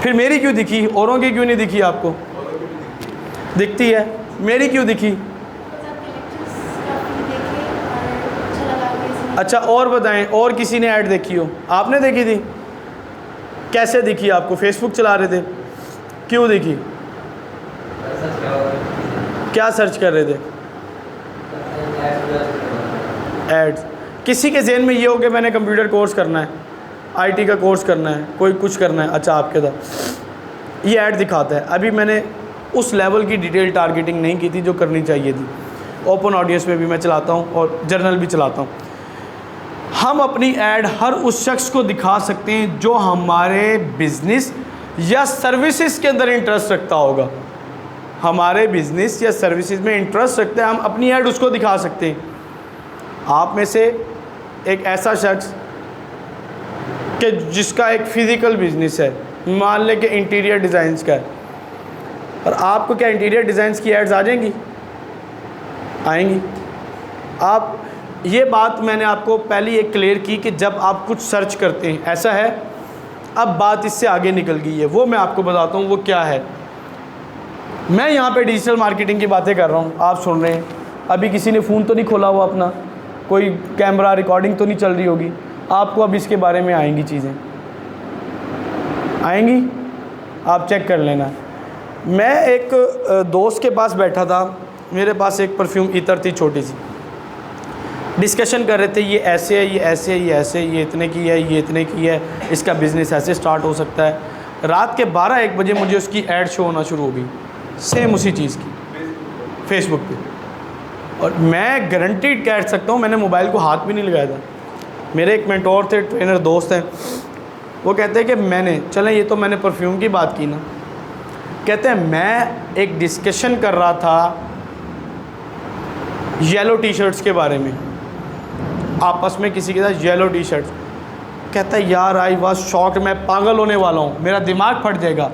फिर मेरी क्यों दिखी, औरों की क्यों नहीं दिखी? आपको दिखती है, मेरी क्यों दिखी? अच्छा और बताएं, और किसी ने ऐड देखी हो? आपने देखी थी? कैसे दिखी आपको? फेसबुक चला रहे थे, क्यों दिखी? क्या सर्च कर रहे थे? एड्स। किसी के ज़हन में ये हो कि मैंने कंप्यूटर कोर्स करना है, आईटी का कोर्स करना है, कोई कुछ करना है, अच्छा आपके साथ ये ऐड दिखाता है। अभी मैंने उस लेवल की डिटेल टारगेटिंग नहीं की थी जो करनी चाहिए थी। ओपन ऑडियंस में भी मैं चलाता हूँ और जर्नल भी चलाता हूँ। हम अपनी ऐड हर उस शख्स को दिखा सकते हैं जो हमारे बिजनेस या सर्विसेज के अंदर इंटरेस्ट रखता होगा। हमारे बिज़नेस या सर्विसेज में इंटरेस्ट रखते हैं, हम अपनी ऐड उसको दिखा सकते हैं। आप में से एक ऐसा शख्स कि जिसका एक फ़िज़िकल बिज़नेस है, मान लें कि इंटीरियर डिज़ाइंस का है, और आपको क्या इंटीरियर डिज़ाइंस की एड्स आ जाएंगी? आएंगी। आप ये बात मैंने आपको पहले एक क्लियर की कि जब आप कुछ सर्च करते हैं, ऐसा है। अब बात इससे आगे निकल गई है, वो मैं आपको बताता हूँ वो क्या है। मैं यहाँ पे डिजिटल मार्केटिंग की बातें कर रहा हूँ, आप सुन रहे हैं। अभी किसी ने फ़ोन तो नहीं खोला हुआ अपना, कोई कैमरा रिकॉर्डिंग तो नहीं चल रही होगी। आपको अब इसके बारे में आएंगी चीज़ें, आएंगी, आप चेक कर लेना। मैं एक दोस्त के पास बैठा था, मेरे पास एक परफ्यूम इतर थी छोटी सी। डिस्कशन कर रहे थे, ये ऐसे है, ये ऐसे है, ये ऐसे, ये इतने की है, ये इतने की है, इसका बिज़नेस ऐसे स्टार्ट हो सकता है। रात के 12-1 बजे मुझे उसकी ऐड शो होना शुरू हो गई, सेम उसी चीज़ की, फेसबुक पे। और मैं गारंटीड कह सकता हूँ, मैंने मोबाइल को हाथ भी नहीं लगाया था। मेरे एक मेंटोर थे, ट्रेनर दोस्त हैं, वो कहते हैं कि मैंने मैंने परफ्यूम की बात की ना, कहते हैं मैं एक डिस्कशन कर रहा था येलो टी शर्ट्स के बारे में, आपस में किसी के साथ येलो टी शर्ट्स। कहता है यार आई वाज शॉक्ड, मैं पागल होने वाला हूँ, मेरा दिमाग फट जाएगा,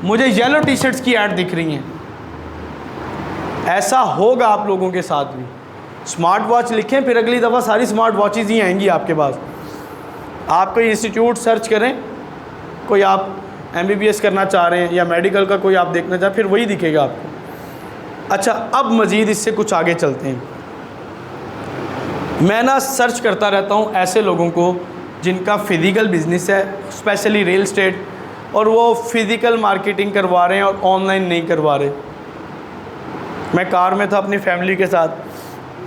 मुझे येलो टी शर्ट्स की ऐड दिख रही हैं। ऐसा होगा आप लोगों के साथ भी। स्मार्ट वॉच लिखें, फिर अगली दफ़ा सारी स्मार्ट वॉचेज़ ही आएंगी आपके पास। आप कोई इंस्टीट्यूट सर्च करें, कोई आप MBBS करना चाह रहे हैं या मेडिकल का कोई आप देखना चाहें, फिर वही दिखेगा आपको। अच्छा, अब मज़ीद इससे कुछ आगे चलते हैं। मैं ना सर्च करता रहता हूँ ऐसे लोगों को जिनका फ़िज़िकल बिज़नेस है, स्पेशली रियल एस्टेट, और वो फ़िज़िकल मार्केटिंग करवा रहे हैं और ऑनलाइन नहीं करवा रहे। मैं कार में था अपनी फैमिली के साथ,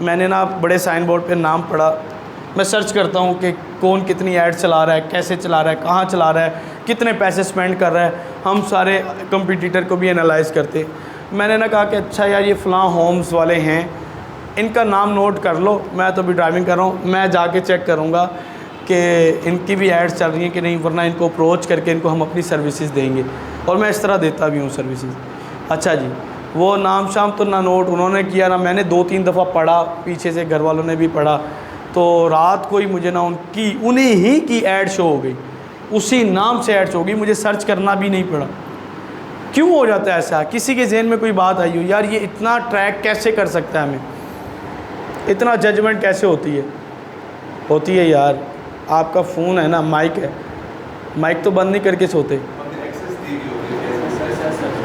मैंने ना बड़े साइन बोर्ड पे नाम पढ़ा। मैं सर्च करता हूँ कि कौन कितनी ऐड चला रहा है, कैसे चला रहा है, कहाँ चला रहा है, कितने पैसे स्पेंड कर रहा है। हम सारे कंपटीटर को भी एनालाइज़ करते। मैंने ना कहा कि अच्छा यार ये फ़लाँ होम्स वाले हैं, इनका नाम नोट कर लो, मैं तो अभी ड्राइविंग कर रहा हूँ, मैं जाके चेक करूँगा कि इनकी भी एड्स चल रही हैं कि नहीं, वरना इनको अप्रोच करके इनको हम अपनी सर्विसेज देंगे। और मैं इस तरह देता भी हूँ सर्विसेज। अच्छा जी, वो नाम शाम तो ना नोट उन्होंने किया ना मैंने, 2-3 दफ़ा पढ़ा, पीछे से घर वालों ने भी पढ़ा। तो रात को ही मुझे ना उन्हीं ही की ऐड शो हो गई, उसी नाम से ऐड शो हो गई, मुझे सर्च करना भी नहीं पड़ा। क्यों हो जाता है ऐसा? किसी के जहन में कोई बात आई हो, यार ये इतना ट्रैक कैसे कर सकता है, हमें इतना जजमेंट कैसे होती है यार। आपका फ़ोन है ना, माइक है, माइक तो बंद नहीं करके सोते।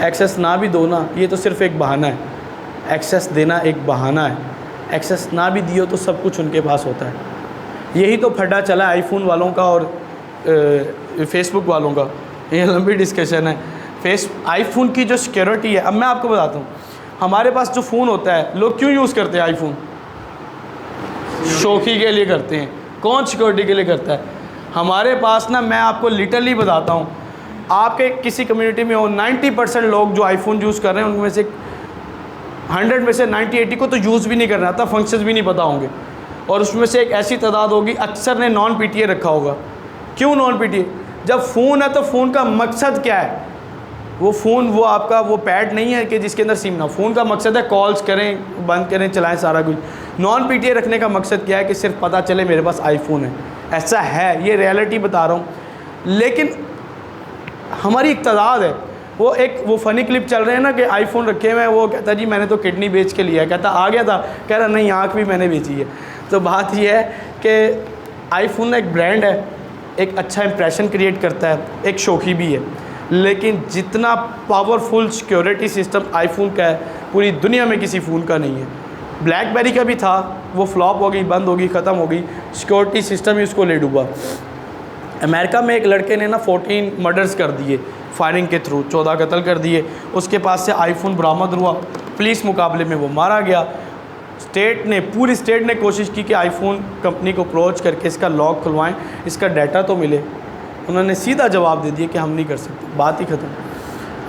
एक्सेस ना भी दो ना, ये तो सिर्फ एक बहाना है। एक्सेस देना एक बहाना है, एक्सेस ना भी दियो तो सब कुछ उनके पास होता है। यही तो फटा चला आईफोन वालों का और फेसबुक वालों का, ये लंबी डिस्कशन है। आईफोन की जो सिक्योरिटी है, अब मैं आपको बताता हूँ, हमारे पास जो फ़ोन होता है, लोग क्यों यूज़ करते हैं आईफोन? शौकी के लिए करते हैं। कौन सिक्योरिटी के लिए करता है? हमारे पास ना, मैं आपको लिटरली बताता हूँ, आपके किसी कम्युनिटी में हो 90% लोग जो आईफोन यूज़ कर रहे हैं, उनमें से 100 में से 90-80 को तो यूज़ भी नहीं करना आता, फंक्शंस भी नहीं पता होंगे। और उसमें से एक ऐसी तादाद होगी, अक्सर ने नॉन PTA रखा होगा। क्यों नॉन PTA? जब फ़ोन है तो फ़ोन का मकसद क्या है? वो फ़ोन वो आपका वो पैड नहीं है कि जिसके अंदर सिम ना। फ़ोन का मकसद है कॉल्स करें, बंद करें, चलाएं, सारा कुछ। नॉन PTA रखने का मकसद क्या है? कि सिर्फ पता चले मेरे पास आईफोन है। ऐसा है, ये रियलिटी बता रहा हूँ। लेकिन हमारी एक तादाद है, वो फ़नी क्लिप चल रहे हैं ना कि आईफोन रखे हुए हैं, वो कहता जी मैंने तो किडनी बेच के लिया है, कहता आ गया था, कह रहा नहीं आँख भी मैंने बेची है। तो बात ये है कि आईफोन एक ब्रांड है, एक अच्छा इंप्रेशन क्रिएट करता है, एक शौकी भी है। लेकिन जितना पावरफुल सिक्योरिटी सिस्टम आईफोन का है, पूरी दुनिया में किसी फ़ोन का नहीं है। ब्लैकबेरी का भी था, वो फ्लॉप हो गई, बंद हो गई, ख़त्म हो गई, सिक्योरिटी सिस्टम ही उसको ले डूबा। अमेरिका में एक लड़के ने ना 14 मर्डर्स कर दिए फायरिंग के थ्रू, 14 कत्ल कर दिए। उसके पास से आईफोन बरामद हुआ, पुलिस मुकाबले में वो मारा गया। पूरी स्टेट ने कोशिश की कि आईफोन कंपनी को अप्रोच करके इसका लॉक खुलवाएं, इसका डाटा तो मिले। उन्होंने सीधा जवाब दे दिया कि हम नहीं कर सकते, बात ही ख़त्म।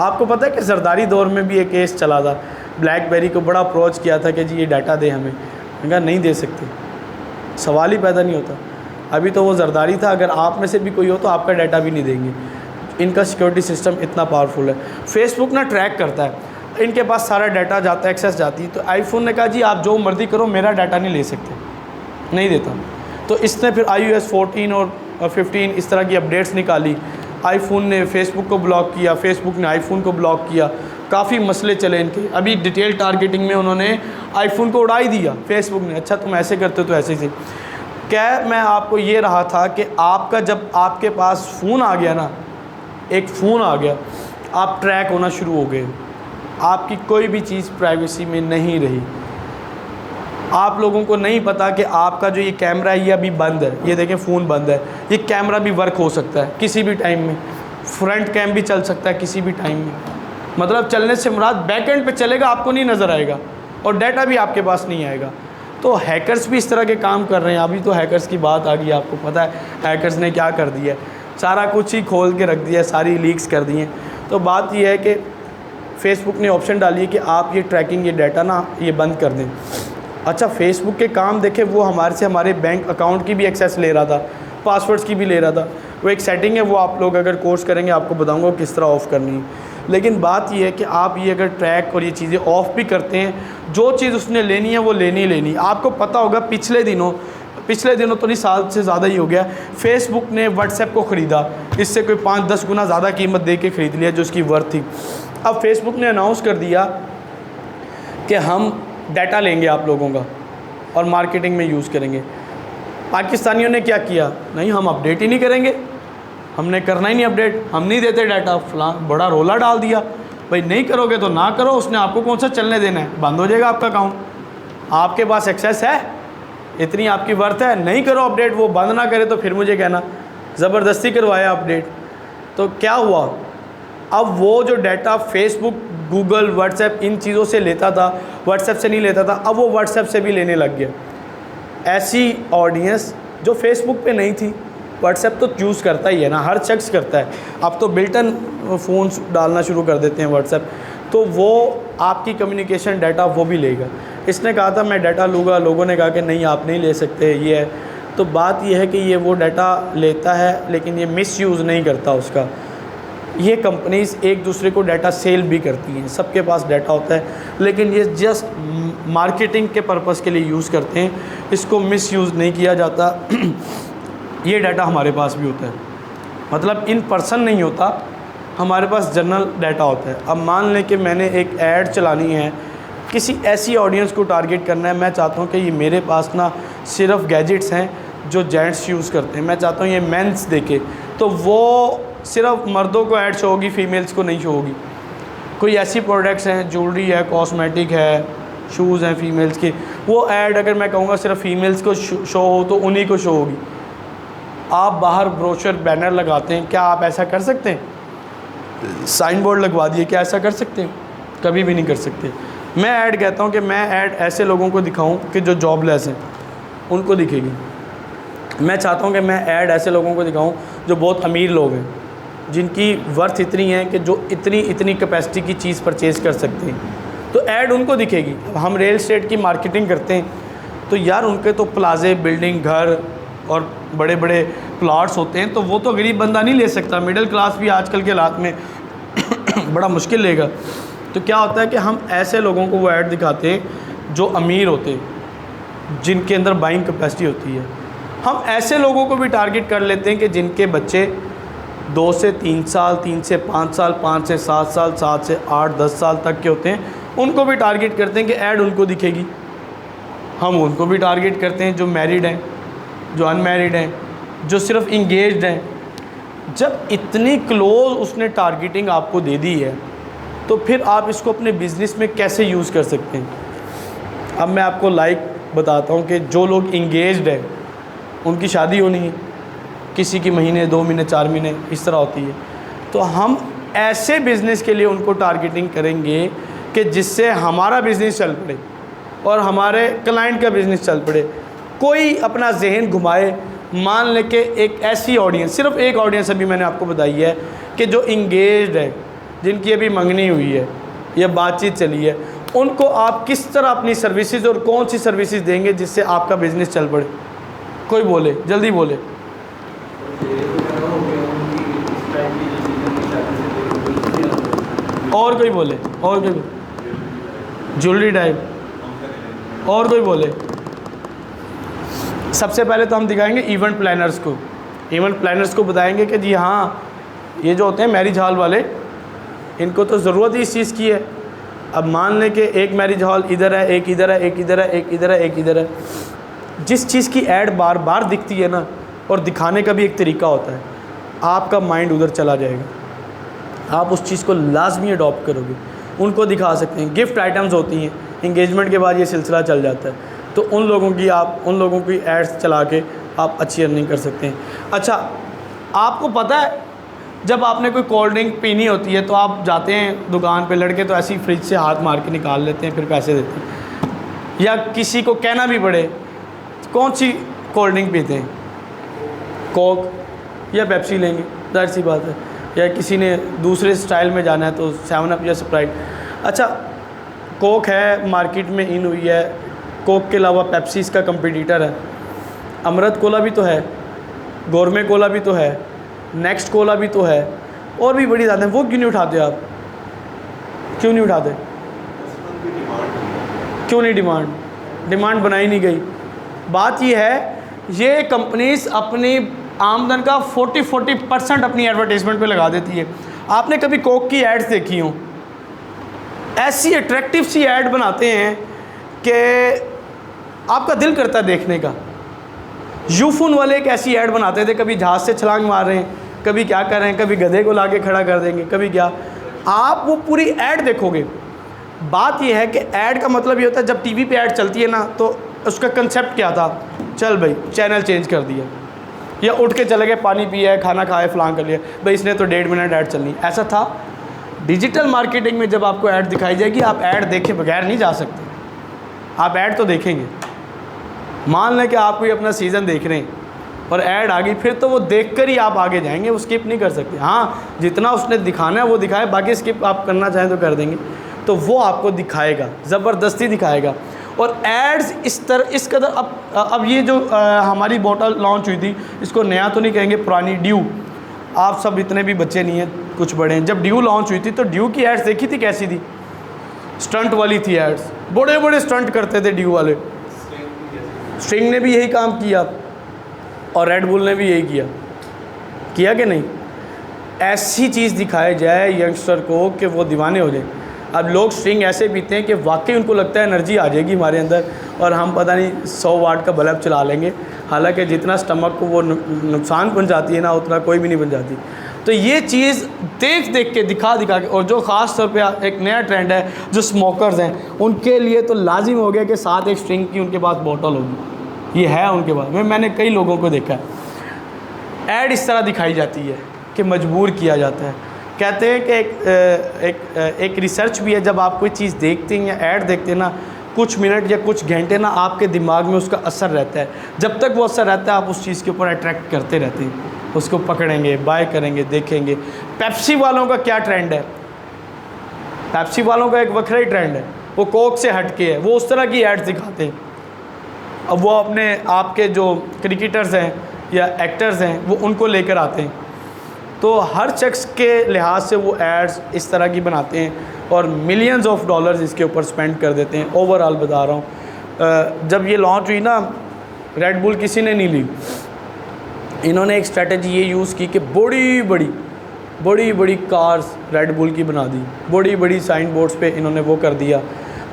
आपको पता है कि जरदारी दौर में भी एक केस चला था, ब्लैकबेरी को बड़ा अप्रोच किया था कि जी ये डाटा दे हमें, कहा नहीं दे सकते, सवाल ही पैदा नहीं होता। अभी तो वो जरदारी था, अगर आप में से भी कोई हो तो आपका डाटा भी नहीं देंगे। इनका सिक्योरिटी सिस्टम इतना पावरफुल है। फेसबुक ना ट्रैक करता है, इनके पास सारा डाटा जाता है, एक्सेस जाती है। तो आईफोन ने कहा जी आप जो मर्ज़ी करो, मेरा डाटा नहीं ले सकते, नहीं देता। तो इसने फिर iOS 14 और 15 इस तरह की अपडेट्स निकाली। आईफोन ने फेसबुक को ब्लॉक किया, फेसबुक ने आईफोन को ब्लॉक किया, काफ़ी मसले चले इनके। अभी डिटेल टारगेटिंग में उन्होंने आईफोन को उड़ा ही दिया फेसबुक ने। अच्छा तुम ऐसे करते हो तो ऐसे ही। क्या मैं आपको ये रहा था कि आपका जब आपके पास फ़ोन आ गया ना, एक फ़ोन आ गया, आप ट्रैक होना शुरू हो गए। आपकी कोई भी चीज़ प्राइवेसी में नहीं रही। आप लोगों को नहीं पता कि आपका जो ये कैमरा है ये अभी बंद है, ये देखें फ़ोन बंद है, ये कैमरा भी वर्क हो सकता है किसी भी टाइम में, फ्रंट कैम भी चल सकता है किसी भी टाइम में। मतलब चलने से मुराद बैक एंड पे चलेगा, आपको नहीं नज़र आएगा और डाटा भी आपके पास नहीं आएगा। तो हैकर्स भी इस तरह के काम कर रहे हैं। अभी तो हैकर्स की बात आ गई, आपको पता है हैकर्स ने क्या कर दिया है, सारा कुछ ही खोल के रख दिया, सारी लीक्स कर दी हैं। तो बात यह है कि फेसबुक ने ऑप्शन डाली है कि आप ये ट्रैकिंग, ये डाटा ना ये बंद कर दें। अच्छा फेसबुक के काम देखें, वो हमारे से हमारे बैंक अकाउंट की भी एक्सेस ले रहा था, पासवर्ड्स की भी ले रहा था। वो एक सेटिंग है, वो आप लोग अगर कोर्स करेंगे आपको बताऊंगा किस तरह ऑफ़ करनी है। लेकिन बात ये है कि आप ये अगर ट्रैक और ये चीज़ें ऑफ़ भी करते हैं, जो चीज़ उसने लेनी है वो लेनी ही लेनी। आपको पता होगा पिछले दिनों तो नहीं, साल से ज़्यादा ही हो गया, फेसबुक ने व्हाट्सएप को ख़रीदा। इससे कोई 5-10 गुना ज़्यादा कीमत दे के ख़रीद लिया जो उसकी वर्थ थी। अब फेसबुक ने अनाउंस कर दिया कि हम डाटा लेंगे आप लोगों का और मार्केटिंग में यूज़ करेंगे। पाकिस्तानियों ने क्या किया, नहीं हम अपडेट ही नहीं करेंगे, हमने करना ही नहीं अपडेट, हम नहीं देते डाटा, फलां बड़ा रोला डाल दिया। भाई नहीं करोगे तो ना करो, उसने आपको कौन सा चलने देना है, बंद हो जाएगा आपका अकाउंट। आपके पास एक्सेस है, इतनी आपकी वर्थ है, नहीं करो अपडेट, वो बंद ना करे तो फिर मुझे कहना ज़बरदस्ती करवाया अपडेट। तो क्या हुआ, अब वो जो डाटा फेसबुक, गूगल, व्हाट्सएप इन चीज़ों से लेता था, व्हाट्सएप से नहीं लेता था, अब वो व्हाट्सएप से भी लेने लग गया। ऐसी ऑडियंस जो फेसबुक पे नहीं थी, व्हाट्सएप तो यूज़ करता ही है ना, हर शख्स करता है। अब तो बिल्टन फ़ोन्स डालना शुरू कर देते हैं व्हाट्सएप, तो वो आपकी कम्युनिकेशन डाटा वो भी लेगा। इसने कहा था मैं डाटा लूँगा, लोगों ने कहा कि नहीं आप नहीं ले सकते, ये है। तो बात ये है कि ये वो डाटा लेता है लेकिन ये मिसयूज़ नहीं करता उसका। ये कंपनीज़ एक दूसरे को डाटा सेल भी करती हैं, सबके पास डाटा होता है, लेकिन ये जस्ट मार्केटिंग के पर्पज़ के लिए यूज़ करते हैं, इसको मिसयूज़ नहीं किया जाता। ये डाटा हमारे पास भी होता है, मतलब इन पर्सन नहीं होता, हमारे पास जनरल डाटा होता है। अब मान लें कि मैंने एक ऐड चलानी है, किसी ऐसी ऑडियंस को टारगेट करना है, मैं चाहता हूँ कि ये मेरे पास ना सिर्फ गैजेट्स हैं जो जेंट्स यूज़ करते हैं, मैं चाहता हूँ ये मेंस देखे, तो वो सिर्फ मर्दों को ऐड शो होगी, फीमेल्स को नहीं शो होगी। कोई ऐसी प्रोडक्ट्स हैं, ज्वेलरी है, कॉस्मेटिक है, शूज़ हैं फीमेल्स के, वो ऐड अगर मैं कहूँगा सिर्फ फीमेल्स को शो हो तो उन्हीं को शो होगी। आप बाहर ब्रोशर बैनर लगाते हैं, क्या आप ऐसा कर सकते हैं? साइन बोर्ड लगवा दिए, क्या ऐसा कर सकते हैं? कभी भी नहीं कर सकते। मैं ऐड कहता हूँ कि मैं ऐड ऐसे लोगों को दिखाऊँ कि जो जॉबलेस हैं, उनको दिखेगी। मैं चाहता हूँ कि मैं ऐड ऐसे लोगों को दिखाऊँ जो बहुत अमीर लोग हैं, जिनकी वर्थ इतनी है कि जो इतनी कैपेसिटी की चीज़ परचेज़ कर सकते हैं, तो ऐड उनको दिखेगी। अब हम रियल एस्टेट की मार्केटिंग करते हैं, तो यार उनके तो प्लाजे, बिल्डिंग, घर और बड़े बड़े प्लॉट्स होते हैं, तो वो तो गरीब बंदा नहीं ले सकता, मिडिल क्लास भी आजकल के हालात में बड़ा मुश्किल लेगा। तो क्या होता है कि हम ऐसे लोगों को वो ऐड दिखाते हैं जो अमीर होते हैं, जिनके अंदर बाइंग कैपेसिटी होती है। हम ऐसे लोगों को भी टारगेट कर लेते हैं कि जिनके बच्चे 2 से 3 साल, 3 से 5 साल, 5 से 7 साल, 7 से 8-10 साल तक के होते हैं, उनको भी टारगेट करते हैं कि ऐड उनको दिखेगी। हम उनको भी टारगेट करते हैं जो मैरिड हैं, जो अनमैरिड हैं, जो सिर्फ इंगेज्ड हैं। जब इतनी क्लोज उसने टारगेटिंग आपको दे दी है, तो फिर आप इसको अपने बिज़नेस में कैसे यूज़ कर सकते हैं? अब मैं आपको बताता हूँ कि जो लोग इंगेज्ड हैं, उनकी शादी होनी है, किसी की महीने, 2 महीने, 4 महीने इस तरह होती है, तो हम ऐसे बिज़नेस के लिए उनको टारगेटिंग करेंगे कि जिससे हमारा बिज़नेस चल पड़े और हमारे क्लाइंट का बिज़नेस चल पड़े। कोई अपना जहन घुमाए, मान ले कि एक ऐसी ऑडियंस, सिर्फ एक ऑडियंस अभी मैंने आपको बताई है कि जो इंगेज्ड है, जिनकी अभी मंगनी हुई है या बातचीत चली है, उनको आप किस तरह अपनी सर्विसेज और कौन सी सर्विसेज देंगे जिससे आपका बिज़नेस चल पड़े? कोई बोले, जल्दी बोले। और कोई बोले, और कोई बोले। ज्वेलरी टाइप, और कोई बोले? सबसे पहले तो हम दिखाएंगे इवेंट प्लानर्स को। इवेंट प्लानर्स को बताएंगे कि जी हाँ, ये जो होते हैं मैरिज हॉल वाले, इनको तो ज़रूरत ही इस चीज़ की है। अब मान लें कि एक मैरिज हॉल इधर है, एक इधर है, एक इधर है, एक इधर है, एक इधर है। जिस चीज़ की ऐड बार बार दिखती है ना, और दिखाने का भी एक तरीका होता है, आपका माइंड उधर चला जाएगा, आप उस चीज़ को लाजमी अडॉप्ट करोगे। उनको दिखा सकते हैं, गिफ्ट आइटम्स होती हैं, इंगेजमेंट के बाद ये सिलसिला चल जाता है, तो उन लोगों की एड्स चला के आप अच्छी अर्निंग कर सकते हैं। अच्छा, आपको पता है जब आपने कोई कोल्ड ड्रिंक पीनी होती है तो आप जाते हैं दुकान पे, लड़के तो ऐसे ही फ्रिज से हाथ मार के निकाल लेते हैं, फिर पैसे देते हैं, या किसी को कहना भी पड़े कौन सी कोल्ड ड्रिंक पीते हैं, कोक या पेप्सी लेंगे, जाहिर सी बात है, या किसी ने दूसरे स्टाइल में जाना है तो 7 अप या स्प्राइट। अच्छा, कोक है, मार्केट में इन हुई है, कोक के अलावा पेप्सी इसका कंपटीटर है, अमृत कोला भी तो है, गोरमे कोला भी तो है, नेक्स्ट कोला भी तो है, और भी बड़ी ज़्यादा है। वो क्यों नहीं उठाते आप? क्यों नहीं उठाते? क्यों नहीं? डिमांड बनाई नहीं गई। बात ये है, ये कंपनीज अपनी आमदन का 40% अपनी एडवर्टाइजमेंट पे लगा देती है। आपने कभी कोक की एड्स देखी हो? ऐसी अट्रैक्टिव सी ऐड बनाते हैं कि आपका दिल करता है देखने का। यूफोन वाले एक ऐसी ऐड बनाते थे, कभी जहाज़ से छलांग मार रहे हैं, कभी क्या कर रहे हैं, कभी गधे को लाके खड़ा कर देंगे, कभी क्या। आप वो पूरी ऐड देखोगे, बात ये है कि ऐड का मतलब ये होता है, जब टीवी पे ऐड चलती है ना, तो उसका कंसेप्ट क्या था, चल भाई चैनल चेंज कर दिया, या उठ के चले गए, पानी पिया, खाना खाया, फलां कर लिया, भाई इसने तो 1.5 मिनट ऐड चलनी, ऐसा था। डिजिटल मार्केटिंग में जब आपको ऐड दिखाई जाएगी, आप ऐड देखे बगैर नहीं जा सकते, आप ऐड तो देखेंगे। मान लें कि आप कोई अपना सीज़न देख रहे हैं और ऐड आ गई, फिर तो वो देखकर ही आप आगे जाएंगे, वो स्किप नहीं कर सकते। हाँ, जितना उसने दिखाना है वो दिखाए, बाकी स्किप आप करना चाहें तो कर देंगे, तो वो आपको दिखाएगा, ज़बरदस्ती दिखाएगा। और एड्स इस कदर अब ये जो हमारी बोतल लॉन्च हुई थी, इसको नया तो नहीं कहेंगे, पुरानी ड्यू, आप सब इतने भी बच्चे नहीं हैं, कुछ बड़े हैं। जब ड्यू लॉन्च हुई थी तो ड्यू की एड्स देखी थी कैसी थी? स्टंट वाली थी एड्स, बड़े बड़े स्टंट करते थे ड्यू वाले। स्ट्रिंग ने भी यही काम किया और रेड बुल ने भी यही किया कि नहीं? ऐसी चीज़ दिखाई जाए यंगस्टर को कि वो दीवाने हो जाए। अब लोग स्ट्रिंग ऐसे पीते हैं कि वाकई उनको लगता है एनर्जी आ जाएगी हमारे अंदर, और हम पता नहीं 100 वाट का बल्ब चला लेंगे, हालांकि जितना स्टमक को वो नुकसान पहुंचाती है ना, उतना कोई भी नहीं पहुंचाती। तो ये चीज़ देख के दिखा के, और जो ख़ास तौर पे एक नया ट्रेंड है, जो स्मोकर्स हैं उनके लिए तो लाजिम हो गया कि साथ एक स्ट्रिंग की उनके पास बोतल होगी, ये है उनके पास। मैंने कई लोगों को देखा है, ऐड इस तरह दिखाई जाती है कि मजबूर किया जाता है। कहते हैं कि एक रिसर्च भी है, जब आप कोई चीज़ देखते हैं या ऐड देखते हैं ना, कुछ मिनट या कुछ घंटे ना आपके दिमाग में उसका असर रहता है। जब तक वो असर रहता है, आप उस चीज़ के ऊपर अट्रैक्ट करते रहते हैं, उसको पकड़ेंगे, बाय करेंगे, देखेंगे। पेप्सी वालों का क्या ट्रेंड है? पेप्सी वालों का एक वक्रा ही ट्रेंड है, वो कोक से हटके है, वो उस तरह की एड्स दिखाते हैं। अब वो अपने आपके जो क्रिकेटर्स हैं या एक्टर्स हैं, वो उनको लेकर आते हैं, तो हर शख्स के लिहाज से वो एड्स इस तरह की बनाते हैं और मिलियंस ऑफ डॉलर्स इसके ऊपर स्पेंड कर देते हैं। ओवरऑल बता रहा हूँ, जब ये लॉन्च हुई ना, रेड बुल किसी ने नहीं ली, इन्होंने एक स्ट्रेटजी ये यूज़ की कि बड़ी बड़ी कार्स रेड बुल की बना दी, बड़ी साइन बोर्ड्स पे इन्होंने वो कर दिया।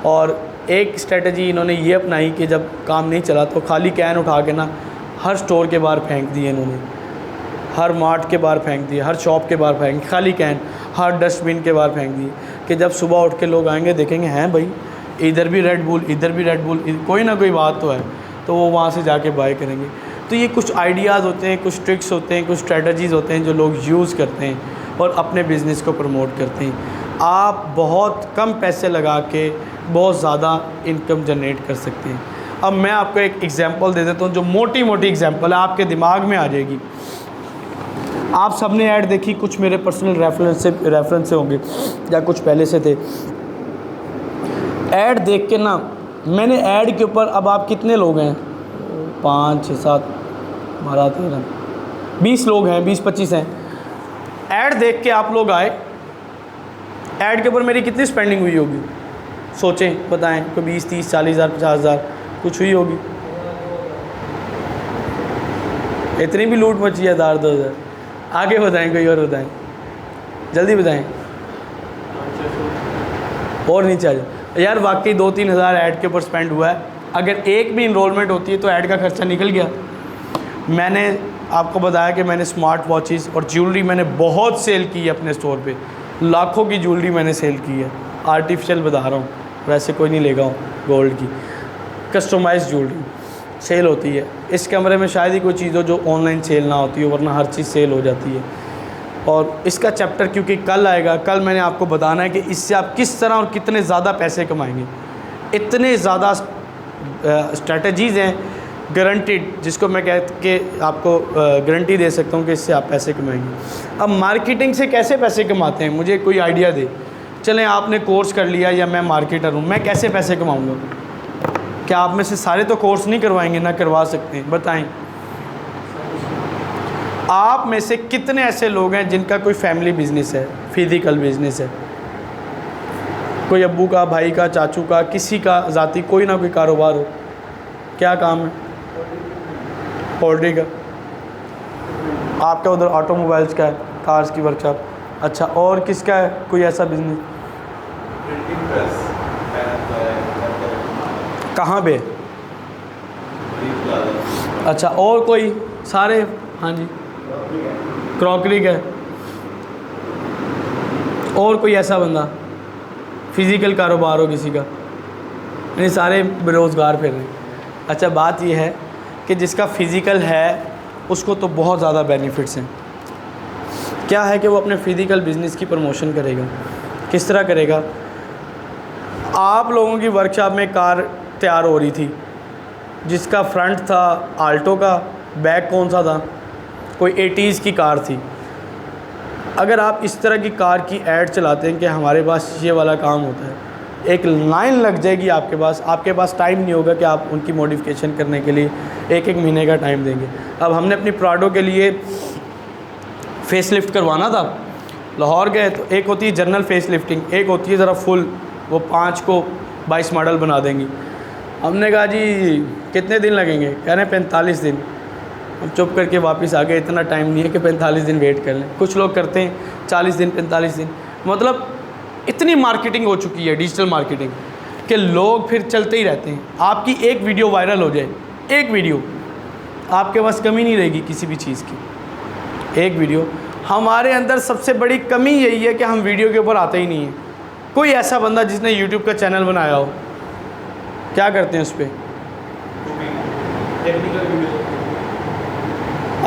और एक स्ट्रेटजी इन्होंने ये अपनाई कि जब काम नहीं चला तो खाली कैन उठा के ना हर स्टोर के बाहर फेंक दिए इन्होंने, हर मार्ट के बाहर फेंक दिए, हर शॉप के बाहर फेंक, खाली कैन हर डस्टबिन के बाहर फेंक दिए, कि जब सुबह उठ के लोग आएंगे देखेंगे, हैं भाई इधर भी रेड बुल, इधर भी रेड बुल, कोई ना कोई बात तो है, तो वो वहाँ से जाके बाय करेंगे। तो ये कुछ आइडियाज़ होते हैं, कुछ ट्रिक्स होते हैं, कुछ स्ट्रेटजीज़ होते हैं जो लोग यूज़ करते हैं और अपने बिज़नेस को प्रमोट करते हैं। आप बहुत कम पैसे लगा के बहुत ज़्यादा इनकम जनरेट कर सकते हैं। अब मैं आपको एक एग्जांपल दे देता हूँ, जो मोटी एग्जांपल है, आपके दिमाग में आ जाएगी। आप सबने ऐड देखी, कुछ मेरे पर्सनल रेफरेंस से होंगे या कुछ पहले से थे। ऐड देख के ना, मैंने ऐड के ऊपर, अब आप कितने लोग हैं, 5, 6, 7, 12, 13, 20 लोग हैं, 20-25 हैं। ऐड देख के आप लोग आए, ऐड के ऊपर मेरी कितनी स्पेंडिंग हुई होगी? सोचें, बताएं, कोई 20, 30, 40 हज़ार, 50 हज़ार कुछ हुई होगी? इतनी भी लूट मची है, 1000, 2000? आगे बताएं, कोई और बताएं, जल्दी बताएं। और नीचे आ जाए यार। वाकई 2-3 हज़ार ऐड के ऊपर स्पेंड हुआ है। अगर एक भी इनरोलमेंट होती है तो ऐड का खर्चा निकल गया। मैंने आपको बताया कि मैंने स्मार्ट वॉचेस और ज्वेलरी मैंने बहुत सेल की है अपने स्टोर पे। लाखों की ज्वेलरी मैंने सेल की है, आर्टिफिशियल बता रहा हूँ, वैसे कोई नहीं लेगा गोल्ड की। कस्टमाइज ज्वेलरी सेल होती है। इस कमरे में शायद ही कोई चीज़ हो जो ऑनलाइन सेल ना होती हो, वरना हर चीज़ सेल हो जाती है। और इसका चैप्टर क्योंकि कल आएगा, कल मैंने आपको बताना है कि इससे आप किस तरह और कितने ज़्यादा पैसे कमाएंगे। इतने ज़्यादा स्ट्रैटेजीज़ हैं गारंटीड, जिसको मैं कह के आपको गारंटी दे सकता हूँ कि इससे आप पैसे कमाएंगे। अब मार्केटिंग से कैसे पैसे कमाते हैं, मुझे कोई आइडिया दे। चलें, आपने कोर्स कर लिया या मैं मार्केटर हूँ, मैं कैसे पैसे कमाऊँगा? क्या आप में से सारे तो कोर्स नहीं करवाएंगे ना, करवा सकते हैं, बताएं। आप में से कितने ऐसे लोग हैं जिनका कोई फैमिली बिजनेस है, फिजिकल बिजनेस है, कोई अब्बू का, भाई का, चाचू का, किसी का ज़ाती कोई ना कोई कारोबार हो? क्या काम है? पोल्ट्री का। आपका उधर ऑटोमोबाइल्स का है, कार्स की वर्कशॉप। अच्छा, और किसका है कोई ऐसा बिजनेस? कहाँ पे? अच्छा, और कोई? सारे? हाँ जी, क्रॉकरी का। और कोई ऐसा बंदा फिज़िकल कारोबार हो किसी का? नहीं, सारे बेरोज़गार फिर रहे हैं। अच्छा, बात यह है कि जिसका फ़िज़िकल है उसको तो बहुत ज़्यादा बेनिफिट्स हैं। क्या है कि वो अपने फ़िज़िकल बिज़नेस की प्रमोशन करेगा। किस तरह करेगा? आप लोगों की वर्कशॉप में कार तैयार हो रही थी, जिसका फ्रंट था आल्टो का, बैक कौन सा था? कोई 80s की कार थी। अगर आप इस तरह की कार की ऐड चलाते हैं कि हमारे पास ये वाला काम होता है, एक लाइन लग जाएगी आपके पास टाइम नहीं होगा कि आप उनकी मॉडिफिकेशन करने के लिए एक महीने का टाइम देंगे। अब हमने अपनी प्राडो के लिए फेस लिफ्ट करवाना था, लाहौर गए तो एक होती है जनरल फेस लिफ्टिंग, एक होती है ज़रा फुल, वो 5 को 22 मॉडल बना देंगी। हमने कहा जी कितने दिन लगेंगे? कह रहे हैं 45 दिन। हम चुप करके वापस आ गए, इतना टाइम नहीं है कि 45 दिन वेट कर लें। कुछ लोग करते हैं 40 दिन, 45 दिन। मतलब इतनी मार्केटिंग हो चुकी है, डिजिटल मार्केटिंग, कि लोग फिर चलते ही रहते हैं। आपकी एक वीडियो वायरल हो जाए, एक वीडियो, आपके पास कमी नहीं रहेगी किसी भी चीज़ की। एक वीडियो। हमारे अंदर सबसे बड़ी कमी यही है कि हम वीडियो के ऊपर आते ही नहीं हैं। कोई ऐसा बंदा जिसने यूट्यूब का चैनल बनाया हो, क्या करते हैं उस पर?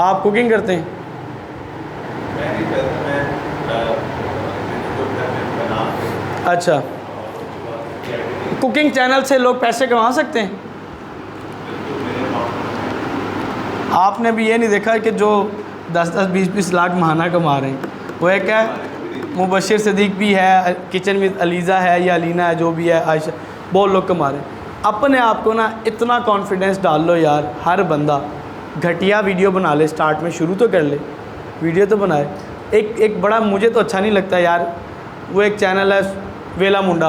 आप कुकिंग करते हैं? अच्छा, कुकिंग चैनल से लोग पैसे कमा सकते हैं? आपने भी ये नहीं देखा कि जो 10-10, 20-20 लाख महाना कमा रहे हैं, वो एक है मुबशिर सिद्दीक भी है, किचन विद अलीज़ा है या अलीना है, जो भी है, आयशा, बहुत लोग कमा रहे हैं। अपने आप को ना इतना कॉन्फिडेंस डाल लो यार। हर बंदा घटिया वीडियो बना ले, स्टार्ट में शुरू तो कर ले, वीडियो तो बनाए। एक बड़ा मुझे तो अच्छा नहीं लगता यार, वो एक चैनल है वेला मुंडा,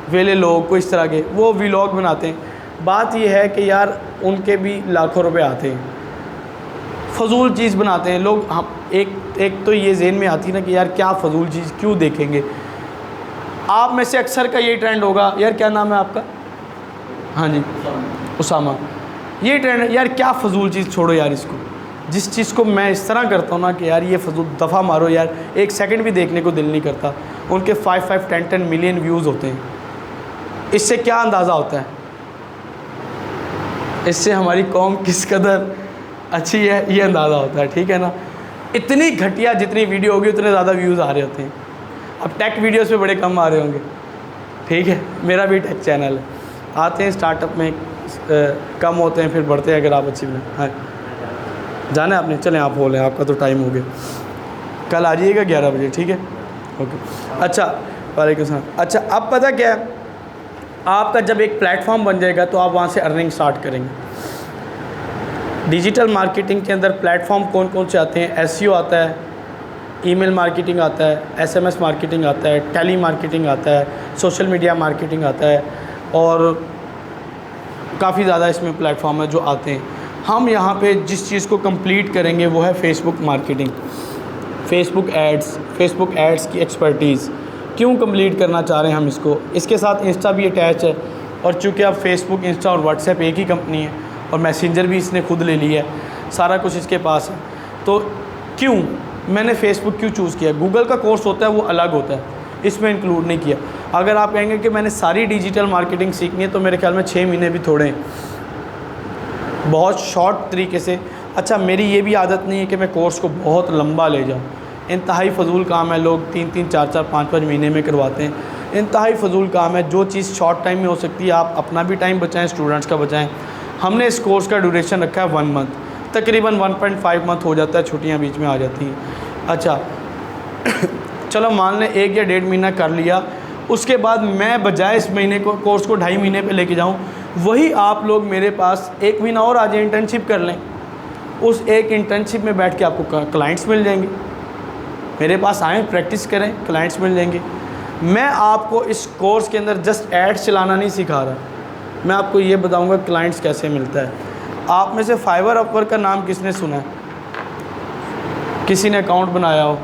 वेले लोग को इस तरह के, वो व्लॉग बनाते हैं। बात ये है कि यार उनके भी लाखों रुपए आते हैं, फजूल चीज़ बनाते हैं लोग। हम एक तो ये ज़हन में आती ना कि यार क्या फ़जूल चीज़ क्यों देखेंगे। आप में से अक्सर का ये ट्रेंड होगा, यार क्या नाम है आपका? हाँ जी, उसामा। ये ट्रेंड है यार, क्या फ़जूल चीज़, छोड़ो यार इसको। जिस चीज़ को मैं इस तरह करता हूँ ना कि यार ये फजूल, दफ़ा मारो यार, एक सेकंड भी देखने को दिल नहीं करता। उनके 5-5, 10-10 मिलियन व्यूज़ होते हैं। इससे क्या अंदाज़ा होता है? इससे हमारी कौम किस कदर अच्छी है ये अंदाज़ा होता है, ठीक है ना। इतनी घटिया जितनी वीडियो होगी उतने ज़्यादा व्यूज़ आ रहे होते हैं। अब टेक वीडियोस पे बड़े कम आ रहे होंगे, ठीक है, मेरा भी टेक चैनल है। आते हैं स्टार्टअप में, कम होते हैं फिर बढ़ते हैं अगर आप अच्छी बना। हाँ, जाना है आपने? चलें आप बोलें, आपका तो टाइम हो गया। कल आ जाइएगा 11 बजे, ठीक है, ओके। अच्छा, वालेकुम सलाम। अच्छा, अब पता क्या है, आपका जब एक प्लेटफॉर्म बन जाएगा तो आप वहाँ से अर्निंग स्टार्ट करेंगे। डिजिटल मार्केटिंग के अंदर प्लेटफॉर्म कौन कौन से आते हैं? एसईओ आता है, ईमेल मार्केटिंग आता है, एसएमएस मार्केटिंग आता है, टेली मार्केटिंग आता है, सोशल मीडिया मार्केटिंग आता है और काफ़ी ज़्यादा इसमें प्लेटफॉर्म है जो आते हैं। हम यहाँ पे जिस चीज़ को कंप्लीट करेंगे वो है फेसबुक मार्केटिंग, फेसबुक एड्स की एक्सपर्टीज़। क्यों कंप्लीट करना चाह रहे हैं हम इसको? इसके साथ इंस्टा भी अटैच है और चूँकि अब फेसबुक, इंस्टा और व्हाट्सएप एक ही कंपनी है और मैसेंजर भी इसने खुद ले लिया है, सारा कुछ इसके पास है। तो क्यों मैंने फेसबुक क्यों चूज़ किया? गूगल का कोर्स होता है वो अलग होता है, इसमें इंक्लूड नहीं किया। अगर आप कहेंगे कि मैंने सारी डिजिटल मार्केटिंग सीखनी है तो मेरे ख्याल में 6 महीने भी थोड़े हैं, बहुत शॉर्ट तरीके से। अच्छा, मेरी ये भी आदत नहीं है कि मैं कोर्स को बहुत लंबा ले जाऊँ, इंतहाई फ़जूल काम है। लोग 3-3, 4-4, 5-5 महीने में करवाते हैं, इंतहाई फ़जूल काम है। जो चीज़ शॉर्ट टाइम में हो सकती है, आप अपना भी टाइम बचाएं, स्टूडेंट्स का बचाएं। हमने इस कोर्स का ड्यूरेशन रखा है 1 मंथ, तकरीबन 1.5 मंथ हो जाता है, छुट्टियां बीच में आ जाती हैं। अच्छा चलो मान लें 1 या 1.5 महीना कर लिया, उसके बाद मैं बजाय इस महीने को कोर्स को 2.5 महीने पे लेके जाऊं, वही आप लोग मेरे पास 1 महीना और आ जाए, इंटर्नशिप कर लें। उस एक इंटर्नशिप में बैठ के आपको क्लाइंट्स मिल जाएंगे, मेरे पास आएँ, प्रैक्टिस करें, क्लाइंट्स मिल जाएंगे। मैं आपको इस कोर्स के अंदर जस्ट एड्स चलाना नहीं सिखा रहा, मैं आपको ये बताऊंगा क्लाइंट्स कैसे मिलता है। आप में से फाइवर अपवर्क का नाम किसने सुना है? किसी ने अकाउंट बनाया हो,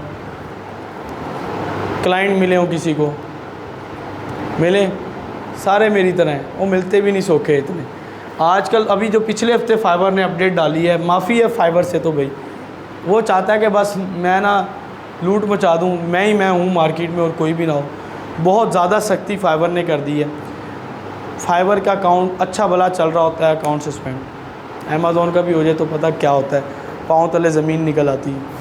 क्लाइंट मिले हो, किसी को मिले? सारे मेरी तरह हैं, वो मिलते भी नहीं सौखे इतने। आजकल अभी जो पिछले हफ्ते फाइवर ने अपडेट डाली है, माफ़ी है फाइवर से, तो भाई वो चाहता है कि बस मैं ना लूट मचा दूँ, मैं ही मैं हूँ मार्केट में और कोई भी ना हो। बहुत ज़्यादा सख्ती फाइवर ने कर दी है। फाइवर का अकाउंट अच्छा भला चल रहा होता है, अकाउंट सस्पेंड। अमेज़ॉन का भी हो जाए तो पता क्या होता है, पाँव तले ज़मीन निकल आती है।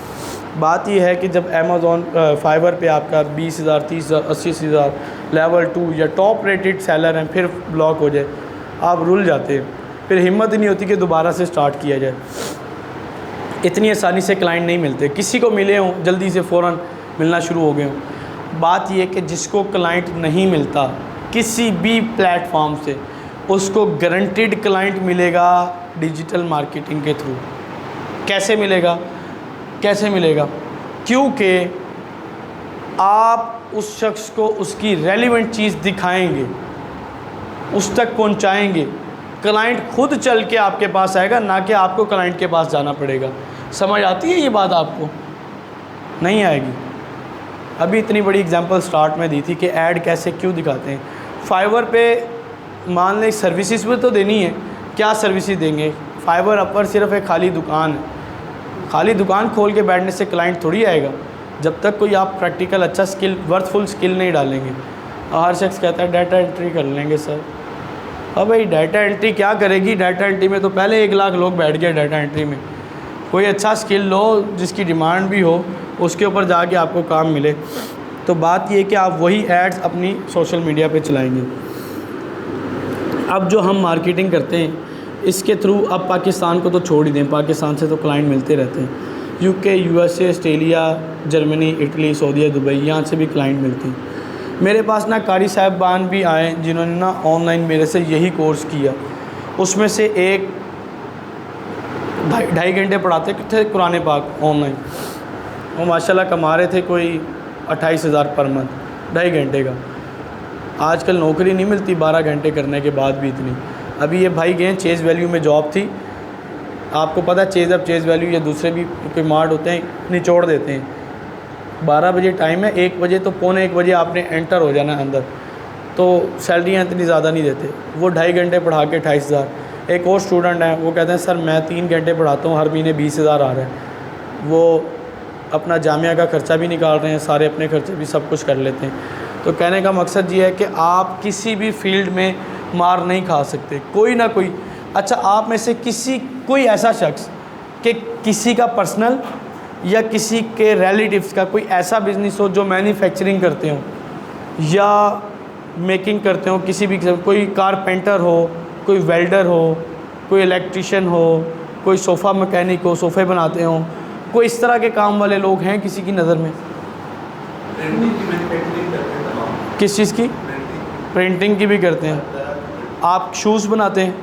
बात यह है कि जब अमेज़ॉन फाइवर पे आपका 20,000, 30,000, 80,000 लेवल 2 या टॉप रेटेड सेलर हैं, फिर ब्लॉक हो जाए, आप रुल जाते हैं, फिर हिम्मत ही नहीं होती कि दोबारा से स्टार्ट किया जाए। इतनी आसानी से क्लाइंट नहीं मिलते, किसी को मिले हों जल्दी से फ़ौरन मिलना शुरू हो गए हों। बात यह कि जिसको क्लाइंट नहीं मिलता किसी भी प्लेटफॉर्म से, उसको गारंटीड क्लाइंट मिलेगा डिजिटल मार्केटिंग के थ्रू। कैसे मिलेगा? क्योंकि आप उस शख्स को उसकी रेलिवेंट चीज़ दिखाएंगे, उस तक पहुंचाएंगे, क्लाइंट खुद चल के आपके पास आएगा, ना कि आपको क्लाइंट के पास जाना पड़ेगा। समझ आती है ये बात? आपको नहीं आएगी। अभी इतनी बड़ी एग्जांपल स्टार्ट में दी थी कि ऐड कैसे क्यों दिखाते हैं। फाइवर पे मान लें सर्विसेज में तो देनी है, क्या सर्विसेज देंगे? फाइवर अपर सिर्फ एक खाली दुकान है, खाली दुकान खोल के बैठने से क्लाइंट थोड़ी आएगा, जब तक कोई आप प्रैक्टिकल अच्छा स्किल, वर्थफुल स्किल नहीं डालेंगे। हर शख्स कहता है डाटा एंट्री कर लेंगे सर। अब भाई डाटा एंट्री क्या करेगी? डाटा एंट्री में तो पहले 1 लाख लोग बैठ गए डाटा एंट्री में। कोई अच्छा स्किल लो जिसकी डिमांड भी हो, उसके ऊपर जाके आपको काम मिले। तो बात ये कि आप वही एड्स अपनी सोशल मीडिया पे चलाएंगे। अब जो हम मार्केटिंग करते हैं इसके थ्रू, अब पाकिस्तान को तो छोड़ ही दें, पाकिस्तान से तो क्लाइंट मिलते रहते हैं। UK, USA, Australia, Germany, Italy, सऊदीया, दुबई, यहाँ से भी क्लाइंट मिलते हैं। मेरे पास ना कारी साहिबान भी आए जिन्होंने ना ऑनलाइन मेरे से यही कोर्स किया। उसमें से एक 2.5 घंटे पढ़ाते थे कुरान पाक ऑनलाइन, वो माशाल्लाह कमा रहे थे कोई 28,000 पर मंथ, 2.5 घंटे का। आजकल नौकरी नहीं मिलती 12 घंटे करने के बाद भी इतनी। अभी ये भाई गए, चेज़ वैल्यू में जॉब थी, आपको पता है चेज़, अब चेज़ वैल्यू या दूसरे भी कोई मार्ट होते हैं निचोड़ देते हैं। 12 बजे टाइम है, 1 बजे तो पौने 1 बजे आपने एंटर हो जाना अंदर, तो सैलरियाँ इतनी ज़्यादा नहीं देते। वो 2.5 घंटे पढ़ा के 28,000। एक और स्टूडेंट है, वो कहते हैं सर मैं 3 घंटे पढ़ाता हूँ, हर महीने 20,000 आ रहा है। वो अपना जामिया का ख़र्चा भी निकाल रहे हैं, सारे अपने खर्चे भी सब कुछ कर लेते हैं। तो कहने का मकसद ये है कि आप किसी भी फील्ड में मार नहीं खा सकते, कोई ना कोई। अच्छा, आप में से कोई ऐसा शख्स कि किसी का पर्सनल या किसी के रिलेटिव्स का कोई ऐसा बिज़नेस हो जो मैन्युफैक्चरिंग करते हो या मेकिंग करते हो, किसी भी कोई कारपेंटर हो, कोई वेल्डर हो, कोई इलेक्ट्रिशियन हो, कोई सोफ़ा मैकेनिक हो, सोफ़े बनाते हो, कोई इस तरह के काम वाले लोग हैं किसी की नज़र में? किस चीज़ की? प्रिंटिंग की भी करते हैं। आप शूज़ बनाते हैं,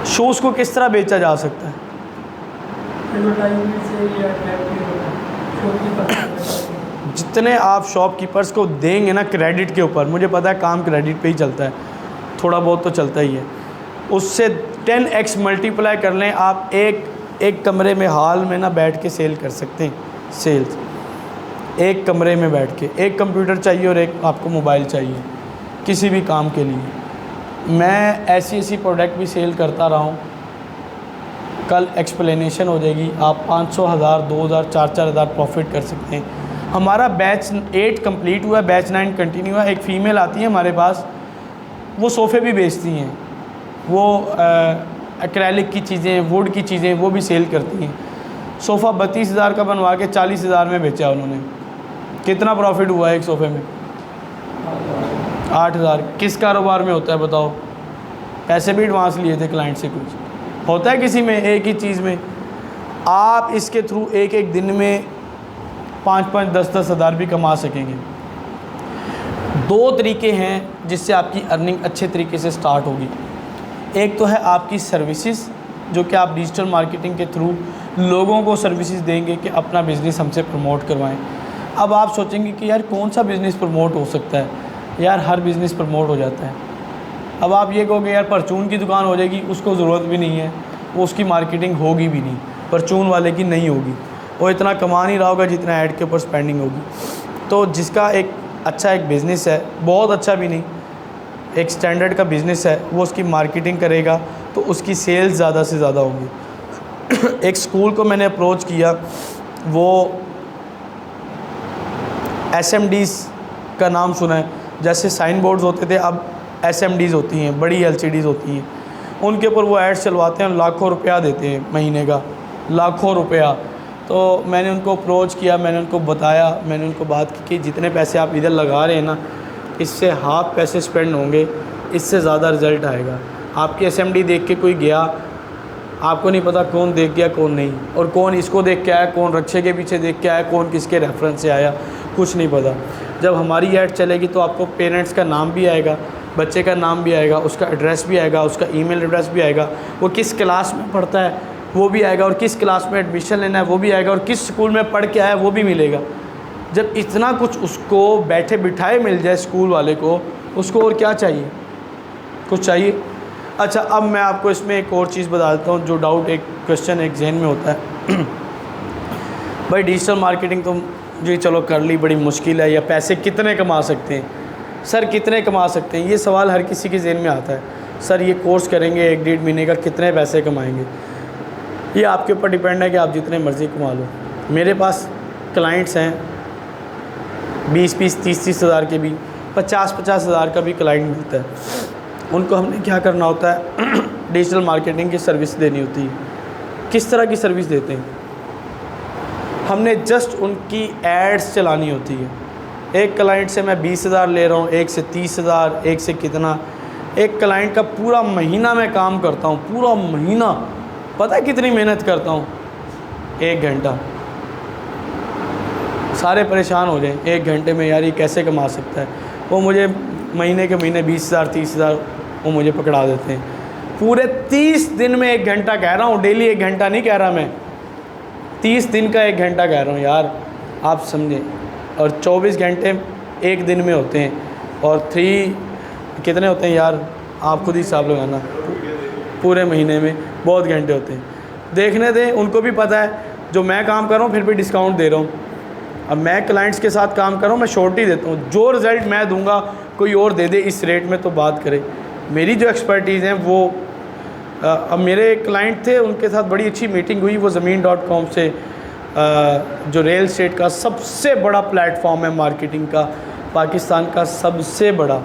शूज़ को किस तरह बेचा जा सकता है? जितने आप शॉपकीपर्स को देंगे ना क्रेडिट के ऊपर, मुझे पता है काम क्रेडिट पे ही चलता है, थोड़ा बहुत तो चलता ही है, उससे 10x मल्टीप्लाई कर लें आप। एक कमरे में हॉल में ना बैठ के सेल कर सकते हैं। सेल्स एक कमरे में बैठ के, एक कंप्यूटर चाहिए और एक आपको मोबाइल चाहिए किसी भी काम के लिए। मैं ऐसी प्रोडक्ट भी सेल करता रहा हूँ, कल एक्सप्लेनेशन हो जाएगी। आप 500, 1000, 2000, 4-4 हज़ार प्रॉफिट कर सकते हैं। हमारा बैच 8 कंप्लीट हुआ, बैच 9 कंटिन्यू हुआ। एक फ़ीमेल आती है हमारे पास, वो सोफ़े भी बेचती हैं, वो एक्रेलिक की चीज़ें, वुड की चीज़ें वो भी सेल करती हैं। सोफ़ा 32,000 का बनवा के 40,000 में बेचा उन्होंने। कितना प्रॉफिट हुआ एक सोफ़े में? 8,000। किस कारोबार में होता है बताओ? पैसे भी एडवांस लिए थे क्लाइंट से, कुछ होता है किसी में? एक ही चीज़ में आप इसके थ्रू एक दिन में 5-5, 10-10 हज़ार भी कमा सकेंगे। 2 तरीके हैं जिससे आपकी अर्निंग अच्छे तरीके से स्टार्ट होगी। एक तो है आपकी सर्विसेज, जो कि आप डिजिटल मार्केटिंग के थ्रू लोगों को सर्विसेज देंगे कि अपना बिज़नेस हमसे प्रमोट करवाएं। अब आप सोचेंगे कि यार कौन सा बिज़नेस प्रमोट हो सकता है? यार हर बिज़नेस प्रमोट हो जाता है। अब आप ये कहोगे यार परचून की दुकान हो जाएगी, उसको ज़रूरत भी नहीं है, वो उसकी मार्केटिंग होगी भी नहीं, परचून वाले की नहीं होगी, वो इतना कमा नहीं रहा होगा जितना ऐड के ऊपर स्पेंडिंग होगी। तो जिसका एक अच्छा एक बिज़नेस है, बहुत अच्छा भी नहीं, एक स्टैंडर्ड का बिज़नेस है, वो उसकी मार्केटिंग करेगा तो उसकी सेल्स ज़्यादा से ज़्यादा होंगी। एक स्कूल को मैंने अप्रोच किया, वो SMDs का नाम सुना है, जैसे साइन बोर्ड्स होते थे अब SMDs होती हैं, बड़ी LCDs होती हैं, उनके ऊपर वो एड्स चलवाते हैं, लाखों रुपया देते हैं महीने का, लाखों रुपया। तो मैंने उनको अप्रोच किया, मैंने उनको बताया, मैंने उनको बात की कि जितने पैसे आप इधर लगा रहे हैं ना, इससे हाफ पैसे स्पेंड होंगे, इससे ज़्यादा रिज़ल्ट आएगा। आपकी SMD देख के कोई गया, आपको नहीं पता कौन देख गया कौन नहीं, और कौन इसको देख के आया, कौन रक्षे के पीछे देख के आया, कौन किसके रेफरेंस से आया, कुछ नहीं पता। जब हमारी ऐड चलेगी तो आपको पेरेंट्स का नाम भी आएगा, बच्चे का नाम भी आएगा, उसका एड्रेस भी आएगा, उसका ईमेल एड्रेस भी आएगा, वो किस क्लास में पढ़ता है वो भी आएगा, और किस क्लास में एडमिशन लेना है वो भी आएगा, और किस स्कूल में पढ़ के आया वो भी मिलेगा। जब इतना कुछ उसको बैठे बिठाए मिल जाए स्कूल वाले को, उसको और क्या चाहिए? कुछ चाहिए? अच्छा, अब मैं आपको इसमें एक और चीज़ बता देता हूँ, जो डाउट एक क्वेश्चन एक जहन में होता है। भाई डिजिटल मार्केटिंग तो जी चलो कर ली, बड़ी मुश्किल है, या पैसे कितने कमा सकते हैं? सर कितने कमा सकते हैं, ये सवाल हर किसी के जहन में आता है। सर ये कोर्स करेंगे 1-1.5 महीने का, कितने पैसे कमाएंगे? ये आपके ऊपर डिपेंड है कि आप जितने मर्ज़ी कमा लो। मेरे पास क्लाइंट्स हैं 20-20, 30-30 हज़ार के भी, 50-50 हज़ार का भी क्लाइंट मिलता है। उनको हमने क्या करना होता है? डिजिटल मार्केटिंग की सर्विस देनी होती है। किस तरह की सर्विस देते हैं? हमने जस्ट उनकी एड्स चलानी होती है। एक क्लाइंट से मैं 20,000 ले रहा हूँ, एक से 30,000, एक से कितना। एक क्लाइंट का पूरा महीना मैं काम करता हूँ, पूरा महीना। पता है कितनी मेहनत करता हूँ? 1 घंटा। सारे परेशान हो जाएं 1 घंटे में, यार ये कैसे कमा सकता है? वो मुझे महीने के महीने 20,000, 30,000 वो मुझे पकड़ा देते हैं। पूरे 30 दिन में 1 घंटा कह रहा हूँ, डेली 1 घंटा नहीं कह रहा मैं, 30 दिन का 1 घंटा कह रहा हूँ यार, आप समझें। और 24 घंटे एक दिन में होते हैं, और 3 कितने होते हैं यार? आप खुद ही हिसाब लगाना, पूरे महीने में बहुत घंटे होते हैं। देखने दें, उनको भी पता है जो मैं काम कर रहा हूँ, फिर भी डिस्काउंट दे रहा हूँ। अब मैं क्लाइंट्स के साथ काम कर रहा हूँ, मैं शॉर्ट ही देता हूँ। जो रिज़ल्ट मैं दूंगा कोई और दे दे इस रेट में तो बात करें। मेरी जो एक्सपर्टीज़ हैं वो अब मेरे क्लाइंट थे, उनके साथ बड़ी अच्छी मीटिंग हुई। वो ज़मीन.com से जो रियल एस्टेट का सबसे बड़ा प्लेटफॉर्म है मार्केटिंग का, पाकिस्तान का सबसे बड़ा,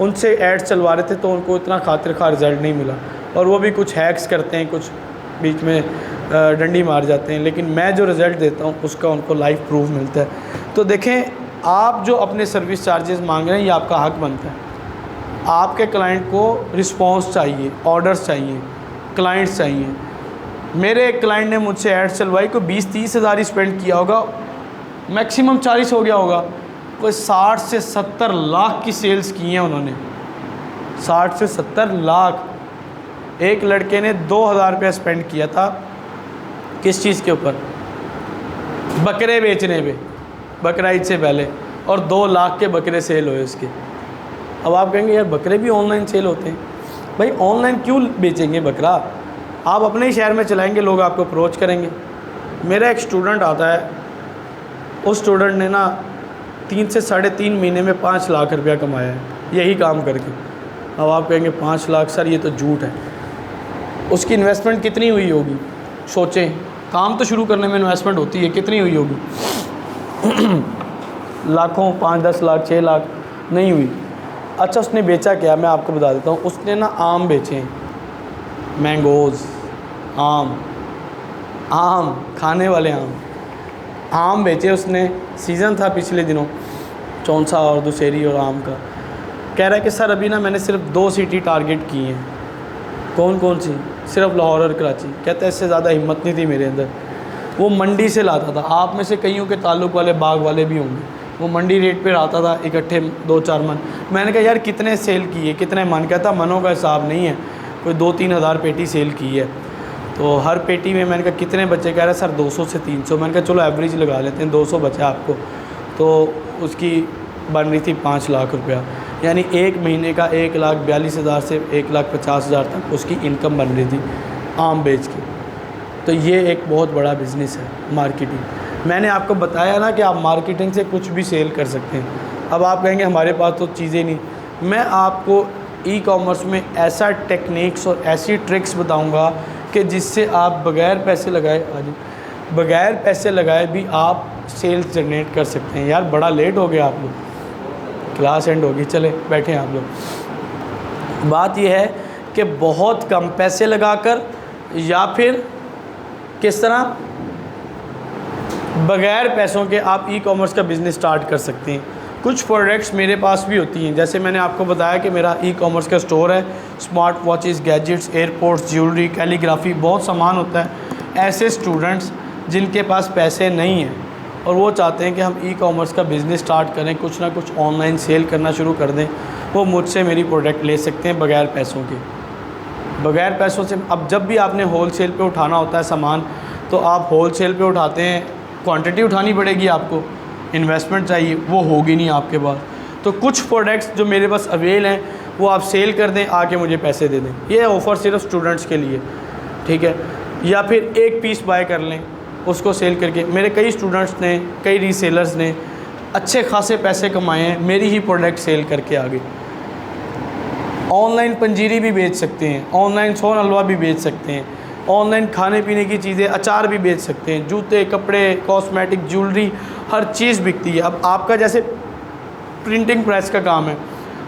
उनसे एड्स चलवा रहे थे, तो उनको इतना खातिर खा रिज़ल्ट नहीं मिला। और वो भी कुछ हैक्स करते हैं, कुछ बीच में डंडी मार जाते हैं, लेकिन मैं जो रिज़ल्ट देता हूँ उसका उनको लाइव प्रूफ मिलता है। तो देखें, आप जो अपने सर्विस चार्जेस मांग रहे हैं, ये आपका हक बनता है। आपके क्लाइंट को रिस्पॉन्स चाहिए, ऑर्डर्स चाहिए, क्लाइंट्स चाहिए। मेरे एक क्लाइंट ने मुझसे एड्स चलवाई, कोई 20-30 हज़ार ही स्पेंड किया होगा, मैक्सिमम 40 हो गया होगा। कोई 60 से 70 लाख की सेल्स की हैं उन्होंने, 60 से 70 लाख। एक लड़के ने 2,000 रुपया स्पेंड किया था, किस चीज़ के ऊपर? बकरे बेचने पे। बकरा ईद से पहले, और 2 लाख के बकरे सेल हुए उसके। अब आप कहेंगे यार बकरे भी ऑनलाइन सेल होते हैं। भाई ऑनलाइन क्यों बेचेंगे बकरा? आप अपने ही शहर में चलाएंगे, लोग आपको अप्रोच करेंगे। मेरा एक स्टूडेंट आता है, उस स्टूडेंट ने ना 3 से 3.5 महीने में 5 लाख रुपया कमाया है यही काम करके। अब आप कहेंगे 5 लाख सर ये तो झूठ है। उसकी इन्वेस्टमेंट कितनी हुई होगी? सोचें, काम तो शुरू करने में इन्वेस्टमेंट होती है, कितनी हुई होगी? लाखों, 5-10 लाख, 6 लाख नहीं हुई। अच्छा उसने बेचा क्या, मैं आपको बता देता हूँ। उसने ना आम बेचे हैं, मैंगोज़, आम खाने वाले आम बेचे उसने। सीज़न था पिछले दिनों चौंसा और दुशहरी और आम का। कह रहा है कि सर अभी ना मैंने सिर्फ 2 सिटी टारगेट की हैं। कौन कौन सी? सिर्फ लाहौर और कराची। कहता है इससे ज़्यादा हिम्मत नहीं थी मेरे अंदर। वो मंडी से लाता था, आप में से कईयों के ताल्लुक़ वाले बाग वाले भी होंगे। वो मंडी रेट पे आता था इकट्ठे 2-4 मन। मैंने कहा यार कितने सेल किए, कितने मन? कहता मनों का हिसाब नहीं है, कोई 2-3 हज़ार पेटी सेल की है। तो हर पेटी में मैंने कहा कितने बचे? कह रहा है सर 200 से 300। मैंने कहा चलो एवरेज लगा लेते हैं, 200 बचा आपको। तो उसकी बन रही थी 5 लाख रुपया, यानी 1 महीने का 1,42,000 से 1,50,000 तक उसकी इनकम बन रही थी आम बेच के। तो ये एक बहुत बड़ा बिज़नेस है मार्केटिंग। मैंने आपको बताया ना कि आप मार्केटिंग से कुछ भी सेल कर सकते हैं। अब आप कहेंगे हमारे पास तो चीज़ें नहीं। मैं आपको ई कॉमर्स में ऐसा टेक्निक्स और ऐसी ट्रिक्स बताऊंगा कि जिससे आप बग़ैर पैसे लगाए भी आप सेल्स जनरेट कर सकते हैं। यार बड़ा लेट हो गया आप लोग, क्लास एंड होगी, चले बैठे हैं आप लोग। बात यह है कि बहुत कम पैसे लगाकर या फिर किस तरह बग़ैर पैसों के आप ई कॉमर्स का बिज़नेस स्टार्ट कर सकते हैं। कुछ प्रोडक्ट्स मेरे पास भी होती हैं, जैसे मैंने आपको बताया कि मेरा ई कॉमर्स का स्टोर है। Smart watches, gadgets, airports, jewellery, calligraphy, बहुत सामान होता है। ऐसे स्टूडेंट्स जिनके पास पैसे नहीं हैं और वो चाहते हैं कि हम ई कॉमर्स का बिज़नेस स्टार्ट करें, कुछ ना कुछ ऑनलाइन सेल करना शुरू कर दें, वो मुझसे मेरी प्रोडक्ट ले सकते हैं बग़ैर पैसों के। बग़ैर पैसों से अब जब भी आपने होल सेल पर उठाना होता है सामान, तो आप होल सेल पर उठाते हैं, क्वांटिटी उठानी पड़ेगी आपको, इन्वेस्टमेंट चाहिए, वो होगी नहीं आपके पास। तो कुछ प्रोडक्ट्स जो मेरे पास अवेल हैं वो आप सेल कर दें, आके मुझे पैसे दे दें। ये ऑफ़र सिर्फ स्टूडेंट्स के लिए, ठीक है। या फिर एक पीस बाय कर लें, उसको सेल करके। मेरे कई स्टूडेंट्स ने, कई रीसेलर्स ने अच्छे खासे पैसे कमाए हैं मेरी ही प्रोडक्ट सेल करके आगे। ऑनलाइन पंजीरी भी बेच सकते हैं, ऑनलाइन सोन हलवा भी बेच सकते हैं, ऑनलाइन खाने पीने की चीज़ें, अचार भी बेच सकते हैं, जूते, कपड़े, कॉस्मेटिक, ज्वेलरी, हर चीज़ बिकती है। अब आपका जैसे प्रिंटिंग प्रेस का काम है,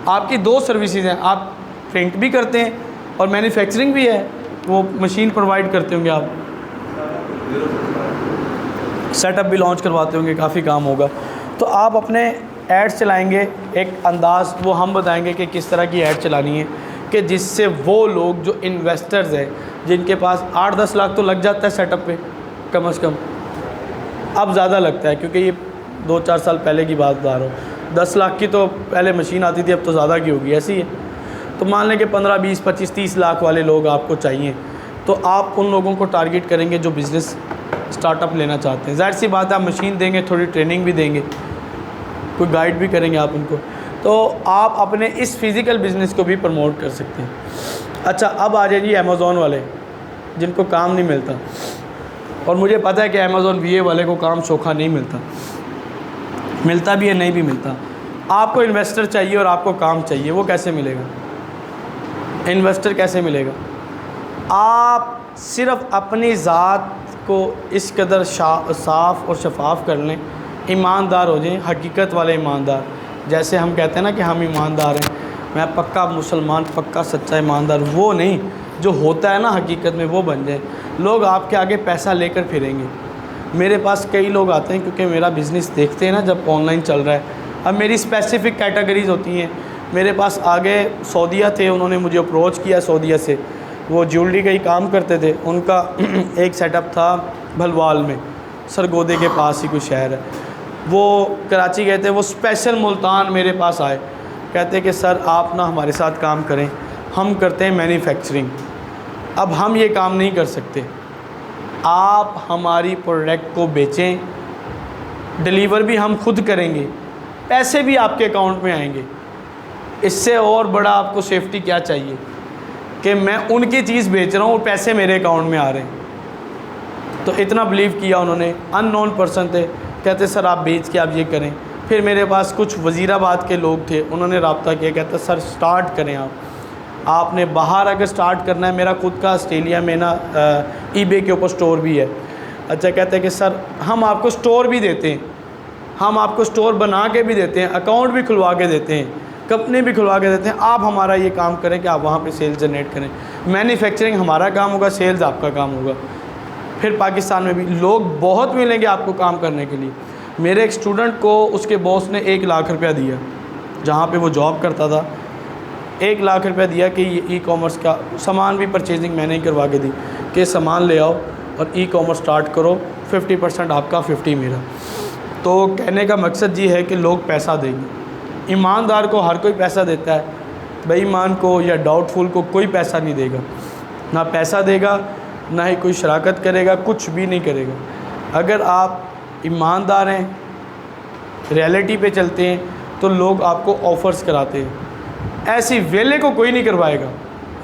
आपकी 2 सर्विसेज हैं, आप प्रिंट भी करते हैं और मैन्युफैक्चरिंग भी है, वो मशीन प्रोवाइड करते होंगे, आप सेटअप भी लॉन्च करवाते होंगे, काफ़ी काम होगा। तो आप अपने एड्स चलाएंगे, एक अंदाज़ वो हम बताएंगे कि किस तरह की ऐड चलानी है कि जिससे वो लोग जो इन्वेस्टर्स हैं जिनके पास 8-10 लाख तो लग जाता है सेटअप पे कम से कम, अब ज़्यादा लगता है क्योंकि ये 2-4 साल पहले की बात बता रहा हूँ। 10 लाख की तो पहले मशीन आती थी, अब तो ज़्यादा की होगी, ऐसी है। तो मान लें कि 15, 20, 25, 30 लाख वाले लोग आपको चाहिए, तो आप उन लोगों को टारगेट करेंगे जो बिज़नेस स्टार्टअप लेना चाहते हैं। ज़ाहिर सी बात है आप मशीन देंगे, थोड़ी ट्रेनिंग भी देंगे, कोई गाइड भी करेंगे आप उनको, तो आप अपने इस फिज़िकल बिज़नेस को भी प्रमोट कर सकते हैं। अच्छा अब आ जाइए अमेज़ॉन वाले जिनको काम नहीं मिलता, और मुझे पता है कि अमेज़ॉन VA वाले को काम सौखा नहीं मिलता, मिलता भी है नहीं भी मिलता। आपको इन्वेस्टर चाहिए और आपको काम चाहिए, वो कैसे मिलेगा? इन्वेस्टर कैसे मिलेगा? आप सिर्फ अपनी ज़ात को इस कदर साफ़ और शफाफ कर लें, ईमानदार हो जाएं, हकीकत वाले ईमानदार। जैसे हम कहते हैं ना कि हम ईमानदार हैं, मैं पक्का मुसलमान, पक्का सच्चा ईमानदार, वो नहीं, जो होता है ना हकीकत में वो बन जाए। लोग आपके आगे पैसा लेकर फिरेंगे। मेरे पास कई लोग आते हैं क्योंकि मेरा बिज़नेस देखते हैं ना जब ऑनलाइन चल रहा है। अब मेरी स्पेसिफ़िक कैटेगरीज़ होती हैं। मेरे पास आगे सऊदीया थे, उन्होंने मुझे अप्रोच किया सऊदीया से, वो ज्वेलरी का ही काम करते थे। उनका एक सेटअप था भलवाल में, सरगोदे के पास ही कोई शहर है। वो कराची गए थे, वो स्पेशल मुल्तान मेरे पास आए, कहते कि सर आप ना हमारे साथ काम करें, हम करते हैं मैन्युफैक्चरिंग। अब हम ये काम नहीं कर सकते, आप हमारी प्रोडक्ट को बेचें, डिलीवर भी हम खुद करेंगे, पैसे भी आपके अकाउंट में आएंगे। इससे और बड़ा आपको सेफ्टी क्या चाहिए कि मैं उनकी चीज़ बेच रहा हूँ और पैसे मेरे अकाउंट में आ रहे हैं। तो इतना बिलीव किया उन्होंने। अननोन पर्सन थे, कहते सर आप बेच के आप ये करें। फिर मेरे पास कुछ वज़ीराबाद के लोग थे, उन्होंने रब्ता किया, कहते सर स्टार्ट करें आपने बाहर अगर स्टार्ट करना है। मेरा खुद का ऑस्ट्रेलिया में ना ईबे के ऊपर स्टोर भी है। अच्छा, कहते हैं कि सर हम आपको स्टोर भी देते हैं, हम आपको स्टोर बना के भी देते हैं, अकाउंट भी खुलवा के देते हैं, कंपनी भी खुलवा के देते हैं। आप हमारा ये काम करें कि आप वहाँ पे सेल्स जनरेट करें। मैन्युफैक्चरिंग हमारा काम होगा, सेल्स आपका काम होगा। फिर पाकिस्तान में भी लोग बहुत मिलेंगे आपको काम करने के लिए। मेरे एक स्टूडेंट को उसके बॉस ने 1 लाख रुपया दिया, जहाँ पे वो जॉब करता था। 1 लाख रुपया दिया कि ये ई कॉमर्स का सामान भी परचेजिंग मैंने ही करवा के दी कि सामान ले आओ और ई कॉमर्स स्टार्ट करो, 50% आपका 50 मेरा। तो कहने का मकसद ये है कि लोग पैसा देंगे। ईमानदार को हर कोई पैसा देता है, बेईमान को या डाउटफुल को कोई पैसा नहीं देगा। ना पैसा देगा, ना ही कोई शराकत करेगा, कुछ भी नहीं करेगा। अगर आप ईमानदार हैं, रियलिटी पे चलते हैं, तो लोग आपको ऑफ़र्स कराते हैं। ऐसी वेले को कोई नहीं करवाएगा,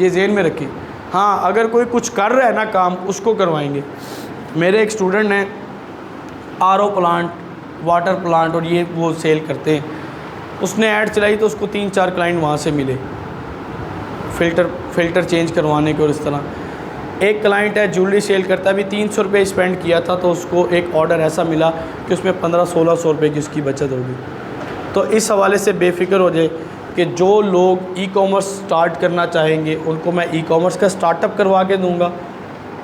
ये ज़हन में रखें। हाँ, अगर कोई कुछ कर रहा है ना काम, उसको करवाएंगे। मेरे एक स्टूडेंट ने आरओ प्लांट, वाटर प्लांट और ये वो सेल करते हैं। उसने ऐड चलाई तो उसको 3-4 क्लाइंट वहाँ से मिले, फ़िल्टर चेंज करवाने के। और इस तरह एक क्लाइंट है ज्वेलरी सेल करता है, अभी 300 रुपये स्पेंड किया था, तो उसको एक ऑर्डर ऐसा मिला कि उसमें 1500-1600 रुपये की उसकी बचत होगी। तो इस हवाले से बेफिक्र हो जाए कि जो लोग ई कॉमर्स स्टार्ट करना चाहेंगे उनको मैं ई कॉमर्स का स्टार्टअप करवा के दूँगा।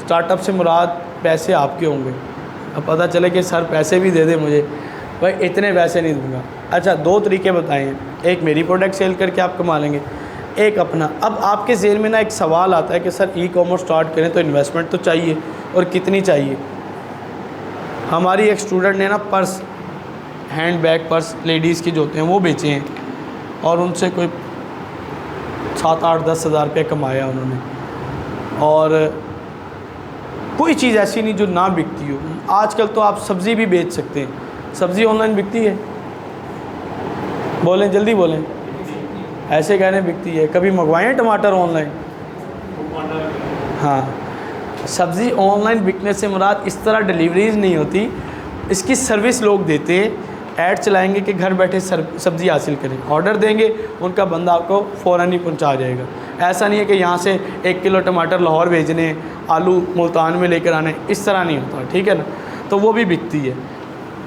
स्टार्टअप से मुराद पैसे आपके होंगे। अब पता चले कि सर पैसे भी दे दे मुझे, भाई इतने पैसे नहीं दूंगा। अच्छा, 2 तरीके बताए हैं। एक मेरी प्रोडक्ट सेल करके आप कमा लेंगे, एक अपना। अब आपके ज़हन में ना एक सवाल आता है कि सर ई कॉमर्स स्टार्ट करें तो इन्वेस्टमेंट तो चाहिए, और कितनी चाहिए। हमारी एक स्टूडेंट ने ना purse, hand bag purse ladies के जो होते हैं वो बेचे हैं, और उनसे कोई 7-8-10 हज़ार रुपये कमाया उन्होंने। और कोई चीज़ ऐसी नहीं जो ना बिकती हो। आजकल तो आप सब्ज़ी भी बेच सकते हैं। सब्ज़ी ऑनलाइन बिकती है? बोलें, जल्दी बोलें। ऐसे कहने बिकती है। कभी मंगवाएं टमाटर ऑनलाइन? हाँ, सब्ज़ी ऑनलाइन बिकने से मुराद इस तरह डिलीवरीज नहीं होती, इसकी सर्विस लोग देते हैं। ऐड चलाएंगे कि घर बैठे सब्ज़ी हासिल करें, ऑर्डर देंगे, उनका बंदा आपको फ़ौरन ही पहुंचा जाएगा। ऐसा नहीं है कि यहाँ से 1 किलो टमाटर लाहौर भेजने, आलू मुल्तान में लेकर आने, इस तरह नहीं होता, ठीक है ना। तो वो भी बिकती है।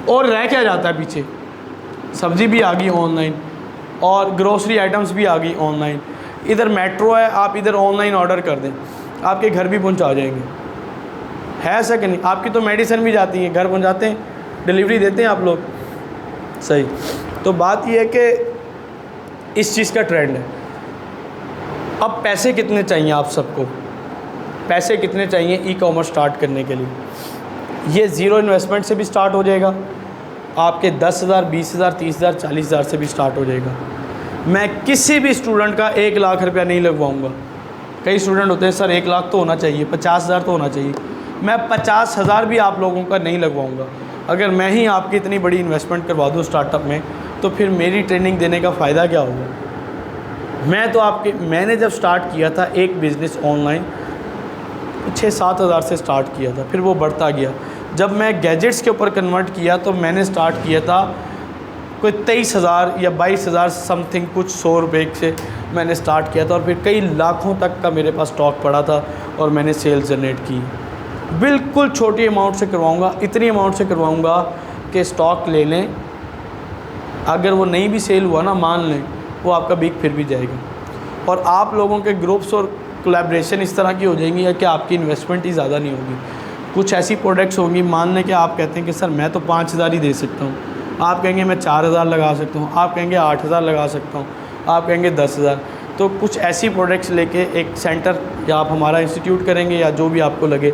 और रह क्या जाता है पीछे, सब्ज़ी भी आ गई ऑनलाइन और ग्रोसरी आइटम्स भी आ गई ऑनलाइन। इधर मेट्रो है, आप इधर ऑनलाइन ऑर्डर कर दें, आपके घर भी पहुंचा जाएंगे। है ऐसा कि नहीं? आपकी तो मेडिसिन भी जाती है, घर पहुंचाते हैं, डिलीवरी देते हैं आप लोग, सही। तो बात यह है कि इस चीज़ का ट्रेंड है। अब पैसे कितने चाहिए आप सबको? पैसे कितने चाहिए ई कॉमर्स स्टार्ट करने के लिए? ये ज़ीरो इन्वेस्टमेंट से भी स्टार्ट हो जाएगा, आपके 10,000, 20,000, 30,000, 40,000 से भी स्टार्ट हो जाएगा। मैं किसी भी स्टूडेंट का 1 लाख रुपया नहीं लगवाऊंगा। कई स्टूडेंट होते हैं सर 1 लाख तो होना चाहिए, 50,000 तो होना चाहिए। मैं 50,000 भी आप लोगों का नहीं लगवाऊंगा। अगर मैं ही आपकी इतनी बड़ी इन्वेस्टमेंट करवा दूँ स्टार्टअप में, तो फिर मेरी ट्रेनिंग देने का फ़ायदा क्या होगा? मैंने जब स्टार्ट किया था एक बिज़नेस ऑनलाइन 6-7 हज़ार से स्टार्ट किया था, फिर वो बढ़ता गया। जब मैं गैजेट्स के ऊपर कन्वर्ट किया तो मैंने स्टार्ट किया था कोई 23,000 या 22,000 समथिंग, कुछ 100 रुपये से मैंने स्टार्ट किया था, और फिर कई लाखों तक का मेरे पास स्टॉक पड़ा था और मैंने सेल्स जनरेट की। बिल्कुल छोटी अमाउंट से करवाऊँगा, इतनी अमाउंट से करवाऊँगा कि स्टॉक ले लें, अगर वो नहीं भी सेल हुआ ना, मान लें, वो आपका बिक फिर भी जाएगा। और आप लोगों के ग्रुप्स और कोलैबोरेशन इस तरह की हो जाएंगी कि आपकी इन्वेस्टमेंट ही ज़्यादा नहीं होगी। कुछ ऐसी प्रोडक्ट्स होंगी, मान लें कि आप कहते हैं कि सर मैं तो 5,000 ही दे सकता हूँ, आप कहेंगे मैं 4,000 लगा सकता हूँ, आप कहेंगे 8,000 लगा सकता हूँ, आप कहेंगे 10,000। तो कुछ ऐसी प्रोडक्ट्स लेके एक सेंटर, या आप हमारा इंस्टीट्यूट करेंगे या जो भी आपको लगे,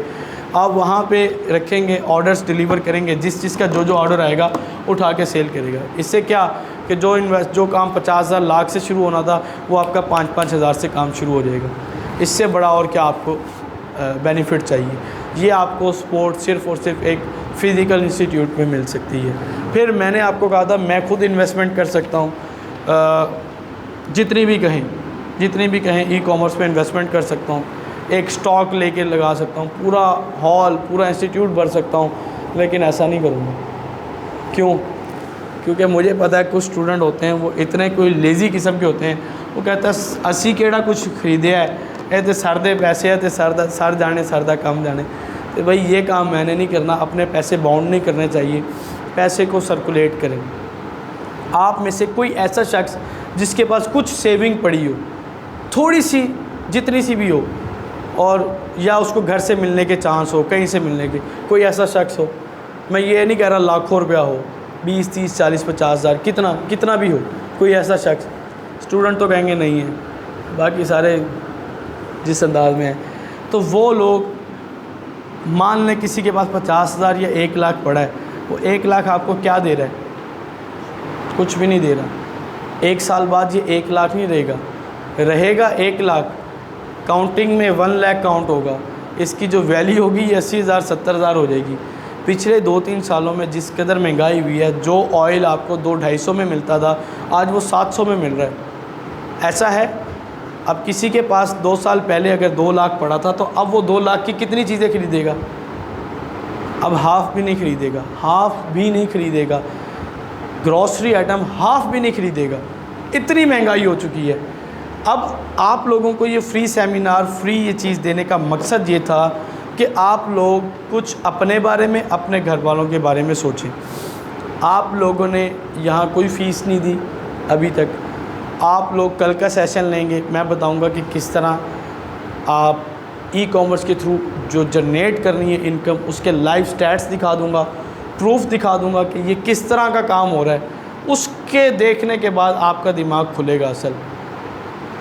आप वहाँ पे रखेंगे, ऑर्डर्स डिलीवर करेंगे, जिस चीज़ का जो ऑर्डर आएगा उठा के सेल करेगा। इससे क्या कि जो काम 50,000 लाख से शुरू होना था, वो आपका 5-5 हज़ार से काम शुरू हो जाएगा। इससे बड़ा और क्या आपको बेनिफिट चाहिए? ये आपको स्पोर्ट सिर्फ़ और सिर्फ एक फ़िज़िकल इंस्टीट्यूट में मिल सकती है। फिर मैंने आपको कहा था मैं खुद इन्वेस्टमेंट कर सकता हूँ, जितनी भी कहें ई कॉमर्स पे इन्वेस्टमेंट कर सकता हूँ, एक स्टॉक लेके लगा सकता हूँ, पूरा हॉल पूरा इंस्टीट्यूट भर सकता हूँ, लेकिन ऐसा नहीं करूँगा। क्यों? क्योंकि मुझे पता है कुछ स्टूडेंट होते हैं वो इतने कोई लेज़ी किस्म के होते हैं, वो कहता है असी केड़ा कुछ खरीदे है, ये तो सर दे पैसे है तो सर जाने सर दा कम जाने। तो भाई ये काम मैंने नहीं करना, अपने पैसे बाउंड नहीं करने चाहिए, पैसे को सर्कुलेट करें। आप में से कोई ऐसा शख्स जिसके पास कुछ सेविंग पड़ी हो, थोड़ी सी जितनी सी भी हो, और या उसको घर से मिलने के चांस हो, कहीं से मिलने के, कोई ऐसा शख्स हो, मैं ये नहीं कह रहा लाखों रुपया हो, 20, 30, 40, 50 हज़ार, कितना भी हो, कोई ऐसा शख्स, स्टूडेंट तो कहेंगे नहीं है, बाकी सारे जिस अंदाज में है, तो वो लोग मान लें किसी के पास 50,000 या 1 लाख पड़ा है, वो 1 लाख आपको क्या दे रहा है? कुछ भी नहीं दे रहा। 1 साल बाद ये 1 लाख नहीं रहेगा 1 लाख, काउंटिंग में 1 लाख काउंट होगा, इसकी जो वैल्यू होगी ये 80,000 70,000 हो जाएगी। पिछले 2-3 सालों में जिस कदर महंगाई हुई है, जो ऑयल आपको 200-250 में मिलता था, आज वो 700 में मिल रहा है। ऐसा है, अब किसी के पास 2 साल पहले अगर 2 लाख पड़ा था, तो अब वो 2 लाख की कितनी चीज़ें खरीदेगा? अब हाफ़ भी नहीं खरीदेगा, ग्रॉसरी आइटम हाफ़ भी नहीं खरीदेगा, इतनी महंगाई हो चुकी है। अब आप लोगों को ये फ्री सेमिनार, फ्री ये चीज़ देने का मकसद ये था कि आप लोग कुछ अपने बारे में, अपने घर वालों के बारे में सोचें। आप लोगों ने यहाँ कोई फ़ीस नहीं दी अभी तक, आप लोग कल का सेशन लेंगे, मैं बताऊँगा कि किस तरह आप ई कॉमर्स के थ्रू जो जनरेट करनी है इनकम, उसके लाइव स्टैट्स दिखा दूँगा, प्रूफ दिखा दूँगा कि ये किस तरह का काम हो रहा है। उसके देखने के बाद आपका दिमाग खुलेगा। असल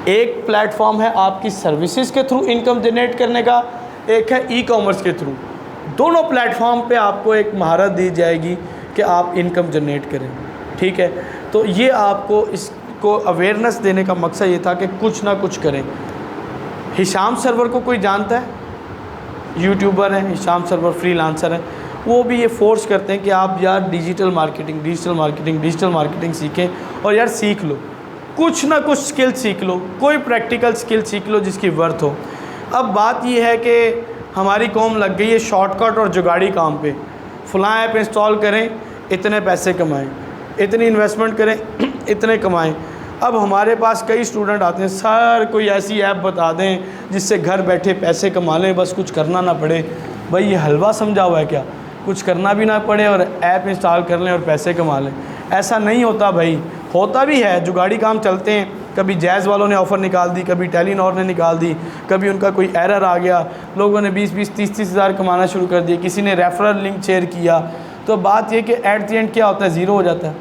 एक प्लेटफॉर्म है आपकी सर्विसेज के थ्रू इनकम जनरेट करने का, एक है ई कॉमर्स के थ्रू। दोनों प्लेटफॉर्म पे आपको एक महारत दी जाएगी कि आप इनकम जनरेट करें, ठीक है। तो ये आपको इसको अवेयरनेस देने का मकसद ये था कि कुछ ना कुछ करें। हिशाम सरवर को कोई जानता है? यूट्यूबर हैं हिशाम सरवर, फ्रीलांसर हैं, वो भी ये फोर्स करते हैं कि आप यार डिजिटल मार्केटिंग सीखें, और यार सीख लो, कुछ ना कुछ स्किल सीख लो, कोई प्रैक्टिकल स्किल सीख लो जिसकी वर्थ हो। अब बात ये है कि हमारी कौम लग गई है शॉर्टकट और जुगाड़ी काम पे, फ़लाँ ऐप इंस्टॉल करें इतने पैसे कमाएं, इतनी इन्वेस्टमेंट करें इतने कमाएं। अब हमारे पास कई स्टूडेंट आते हैं, सर कोई ऐसी ऐप बता दें जिससे घर बैठे पैसे कमा लें, बस कुछ करना ना पड़े। भाई ये हलवा समझा हुआ है क्या? कुछ करना भी ना पड़े और ऐप इंस्टॉल कर लें और पैसे कमा लें? ऐसा नहीं होता भाई, होता भी है, जुगाड़ी काम चलते हैं। कभी जैज़ वालों ने ऑफ़र निकाल दी, कभी टेलीनॉर ने निकाल दी, कभी उनका कोई एरर आ गया, लोगों ने 20-20, 30-30 हज़ार कमाना शुरू कर दिए, किसी ने रेफरल लिंक शेयर किया। तो बात यह कि एट द एंड क्या होता है, ज़ीरो हो जाता है।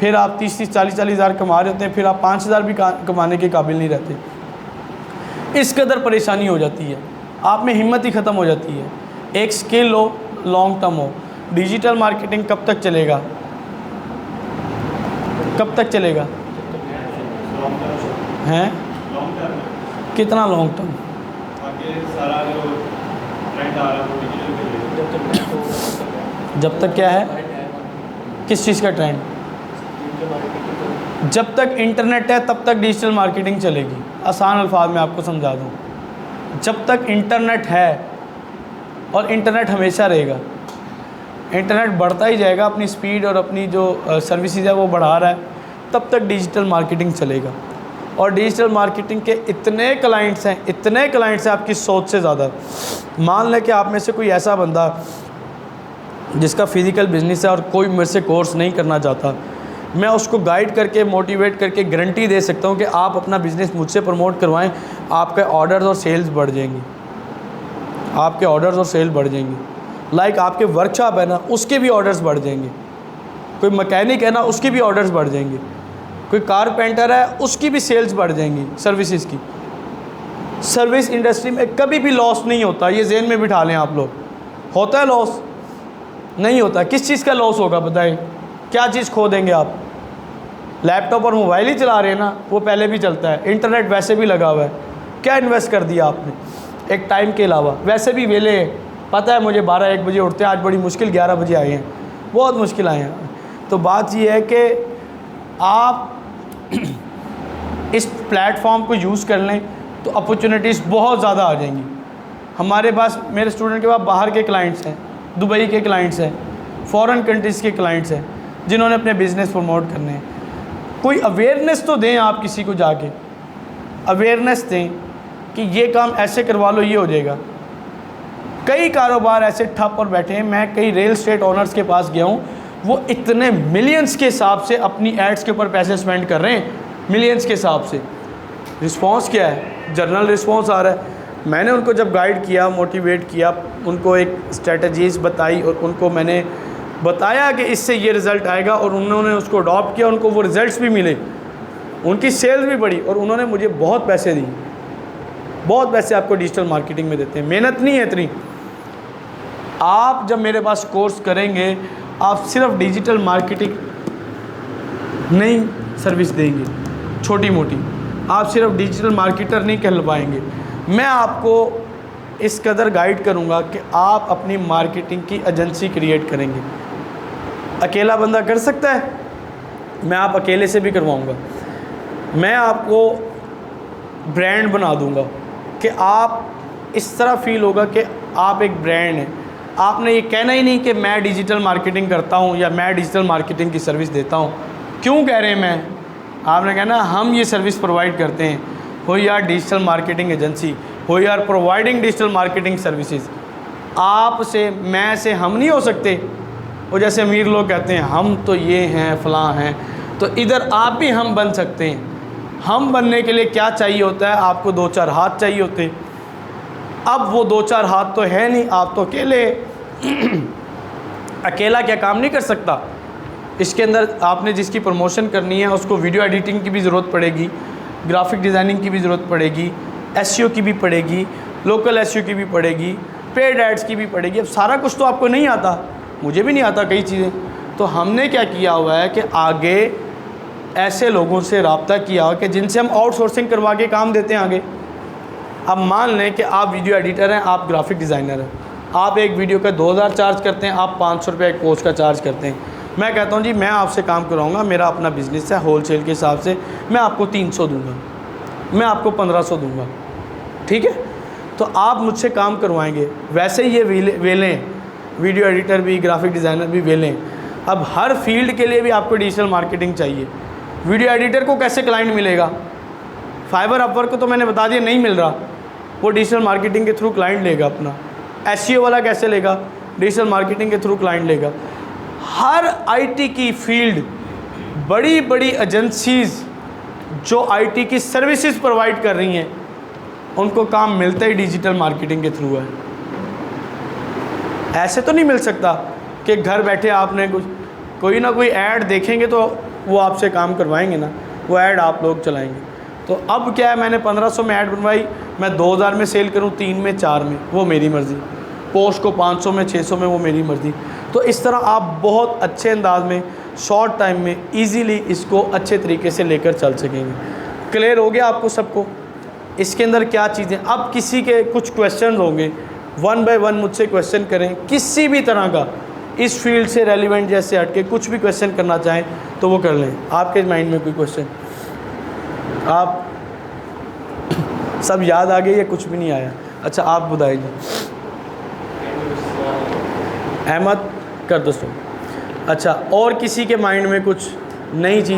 फिर आप 30-30, 40-40 हज़ार कमा रहे होते हैं, फिर आप 5 हज़ार भी कमाने के काबिल नहीं रहते। इस कदर परेशानी हो जाती है, आप में हिम्मत ही ख़त्म हो जाती है। एक स्किल हो, लॉन्ग टर्म हो। डिजिटल मार्केटिंग कब तक चलेगा? कब तक चलेगा हैं? कितना लॉन्ग टर्म? जब तक क्या है? किस चीज़ का ट्रेंड? जब तक इंटरनेट है तब तक डिजिटल मार्केटिंग चलेगी। आसान अल्फाज में आपको समझा दूँ, जब तक इंटरनेट है, और इंटरनेट हमेशा रहेगा, इंटरनेट बढ़ता ही जाएगा, अपनी स्पीड और अपनी जो सर्विसेज है वो बढ़ा रहा है, तब तक डिजिटल मार्केटिंग चलेगा। और डिजिटल मार्केटिंग के इतने क्लाइंट्स हैं आपकी सोच से ज़्यादा। मान लें कि आप में से कोई ऐसा बंदा जिसका फ़िज़िकल बिजनेस है और कोई मेरे से कोर्स नहीं करना चाहता, मैं उसको गाइड करके, मोटिवेट करके गारंटी दे सकता हूँ कि आप अपना बिज़नेस मुझसे प्रमोट करवाएं, आपके ऑर्डर्स और सेल्स बढ़ जाएंगी, आपके ऑर्डर्स और सेल बढ़ जाएंगी। लाइक आपके वर्कशॉप है ना, उसके भी ऑर्डर्स बढ़ जाएंगे। कोई मैकेनिक है ना, उसकी भी ऑर्डर्स बढ़ जाएंगे। कोई कारपेंटर है, उसकी भी सेल्स बढ़ जाएंगी सर्विसेज की। सर्विस इंडस्ट्री में कभी भी लॉस नहीं होता, ये ज़हन में बिठा लें आप लोग। होता है लॉस? नहीं होता। किस चीज़ का लॉस होगा बताएं? क्या चीज़ खो देंगे आप? लैपटॉप और मोबाइल ही चला रहे हैं ना, वो पहले भी चलता है, इंटरनेट वैसे भी लगा हुआ है, क्या इन्वेस्ट कर दिया आपने? एक टाइम के अलावा। वैसे भी वेले हैं, पता है मुझे 12-1 बजे उठते हैं, आज बड़ी मुश्किल 11 बजे आए हैं, बहुत मुश्किल आए हैं। तो बात ये है कि आप इस प्लेटफॉर्म को यूज़ कर लें तो अपॉर्चुनिटीज़ बहुत ज़्यादा आ जाएंगी। हमारे पास, मेरे स्टूडेंट के पास बाहर के क्लाइंट्स हैं, दुबई के क्लाइंट्स हैं, फॉरेन कंट्रीज़ के क्लाइंट्स हैं, जिन्होंने अपने बिज़नेस प्रमोट करने हैं। कोई अवेयरनेस तो दें, आप किसी को जाके अवेयरनेस दें कि ये काम ऐसे करवा लो, ये हो जाएगा। कई कारोबार ऐसे ठप और बैठे हैं। मैं कई रियल एस्टेट ओनर्स के पास गया हूँ, वो इतने मिलियंस के हिसाब से अपनी एड्स के ऊपर पैसे स्पेंड कर रहे हैं, मिलियंस के हिसाब से। रिस्पॉन्स क्या है? जर्नल रिस्पॉन्स आ रहा है। मैंने उनको जब गाइड किया, मोटिवेट किया, उनको एक स्ट्रेटजीज़ बताई और उनको मैंने बताया कि इससे ये रिज़ल्ट आएगा, और उन्होंने उसको अडॉप्ट किया, उनको वो रिज़ल्ट्स भी मिले, उनकी सेल्स भी बढ़ी, और उन्होंने मुझे बहुत पैसे दिए। बहुत पैसे आपको डिजिटल मार्केटिंग में देते हैं, मेहनत नहीं है इतनी। आप जब मेरे पास कोर्स करेंगे, आप सिर्फ डिजिटल मार्केटिंग नहीं सर्विस देंगे छोटी मोटी, आप सिर्फ डिजिटल मार्केटर नहीं कहलवाएंगे। मैं आपको इस कदर गाइड करूंगा कि आप अपनी मार्केटिंग की एजेंसी क्रिएट करेंगे। अकेला बंदा कर सकता है, मैं आप अकेले से भी करवाऊंगा। मैं आपको ब्रांड बना दूंगा कि आप इस तरह फील होगा कि आप एक ब्रांड हैं। आपने ये कहना ही नहीं कि मैं डिजिटल मार्केटिंग करता हूँ या मैं डिजिटल मार्केटिंग की सर्विस देता हूँ। क्यों कह रहे हैं मैं? आपने कहना हम ये सर्विस प्रोवाइड करते हैं, हो यार डिजिटल मार्केटिंग एजेंसी, हो यार प्रोवाइडिंग डिजिटल मार्केटिंग सर्विसेज। आप से, मैं से हम नहीं हो सकते। और जैसे अमीर लोग कहते हैं हम तो ये हैं, फ़लाँ हैं, तो इधर आप भी हम बन सकते हैं। हम बनने के लिए क्या चाहिए होता है? आपको 2-4 हाथ चाहिए होते हैं। अब वो 2-4 हाथ तो है नहीं, आप तो अकेले अकेला क्या काम नहीं कर सकता। इसके अंदर आपने जिसकी प्रमोशन करनी है उसको वीडियो एडिटिंग की भी ज़रूरत पड़ेगी, ग्राफिक डिज़ाइनिंग की भी ज़रूरत पड़ेगी, एसईओ की भी पड़ेगी, लोकल एसईओ की भी पड़ेगी, पेड एड्स की भी पड़ेगी। अब सारा कुछ तो आपको नहीं आता, मुझे भी नहीं आता कई चीज़ें। तो हमने क्या किया हुआ है कि आगे ऐसे लोगों से रब्ता किया हो कि जिनसे हम आउटसोर्सिंग करवा के काम देते हैं आगे। अब मान लें कि आप वीडियो एडिटर हैं, आप ग्राफिक डिज़ाइनर हैं, आप एक वीडियो का 2000 चार्ज करते हैं, आप 500 रुपये एक पोस्ट का चार्ज करते हैं। मैं कहता हूँ जी मैं आपसे काम कराऊंगा, मेरा अपना बिज़नेस है, होलसेल के हिसाब से मैं आपको 300 दूंगा, मैं आपको 1500 दूंगा, ठीक है? तो आप मुझसे काम करवाएंगे। वैसे ही ये वेले वीडियो एडिटर भी, ग्राफिक डिज़ाइनर भी वेले। अब हर फील्ड के लिए भी आपको डिजिटल मार्केटिंग चाहिए। वीडियो एडिटर को कैसे क्लाइंट मिलेगा? फाइवर अपवर्क को तो मैंने बता दिया नहीं मिल रहा, वो डिजिटल मार्केटिंग के थ्रू क्लाइंट लेगा अपना। एसईओ वाला कैसे लेगा? डिजिटल मार्केटिंग के थ्रू क्लाइंट लेगा। हर आईटी की फील्ड, बड़ी बड़ी एजेंसीज़ जो आईटी की सर्विसेज प्रोवाइड कर रही हैं, उनको काम मिलता ही डिजिटल मार्केटिंग के थ्रू है। ऐसे तो नहीं मिल सकता कि घर बैठे आपने कोई ना कोई ऐड देखेंगे तो वो आपसे काम करवाएंगे ना, वो ऐड आप लोग चलाएंगे। तो अब क्या है, मैंने 1500 में ऐड बनवाई, मैं 2000 में सेल करूं, 3 में, 4 में, वो मेरी मर्ज़ी। पोस्ट को 500 में, 600 में, वो मेरी मर्ज़ी। तो इस तरह आप बहुत अच्छे अंदाज में, शॉर्ट टाइम में ईज़िली इसको अच्छे तरीके से लेकर चल सकेंगे। क्लियर हो गया आपको सबको इसके अंदर क्या चीज़ें? अब किसी के कुछ क्वेश्चन होंगे, 1 बाय 1 मुझसे क्वेश्चन करें, किसी भी तरह का इस फील्ड से रेलिवेंट जैसे हटके कुछ भी क्वेश्चन करना चाहें तो वो कर लें। आपके माइंड में कोई क्वेश्चन? आप सब याद आ गए या कुछ भी नहीं आया? अच्छा आप बताइए। अहमद कर दो। अच्छा, और किसी के माइंड में कुछ नई चीज़?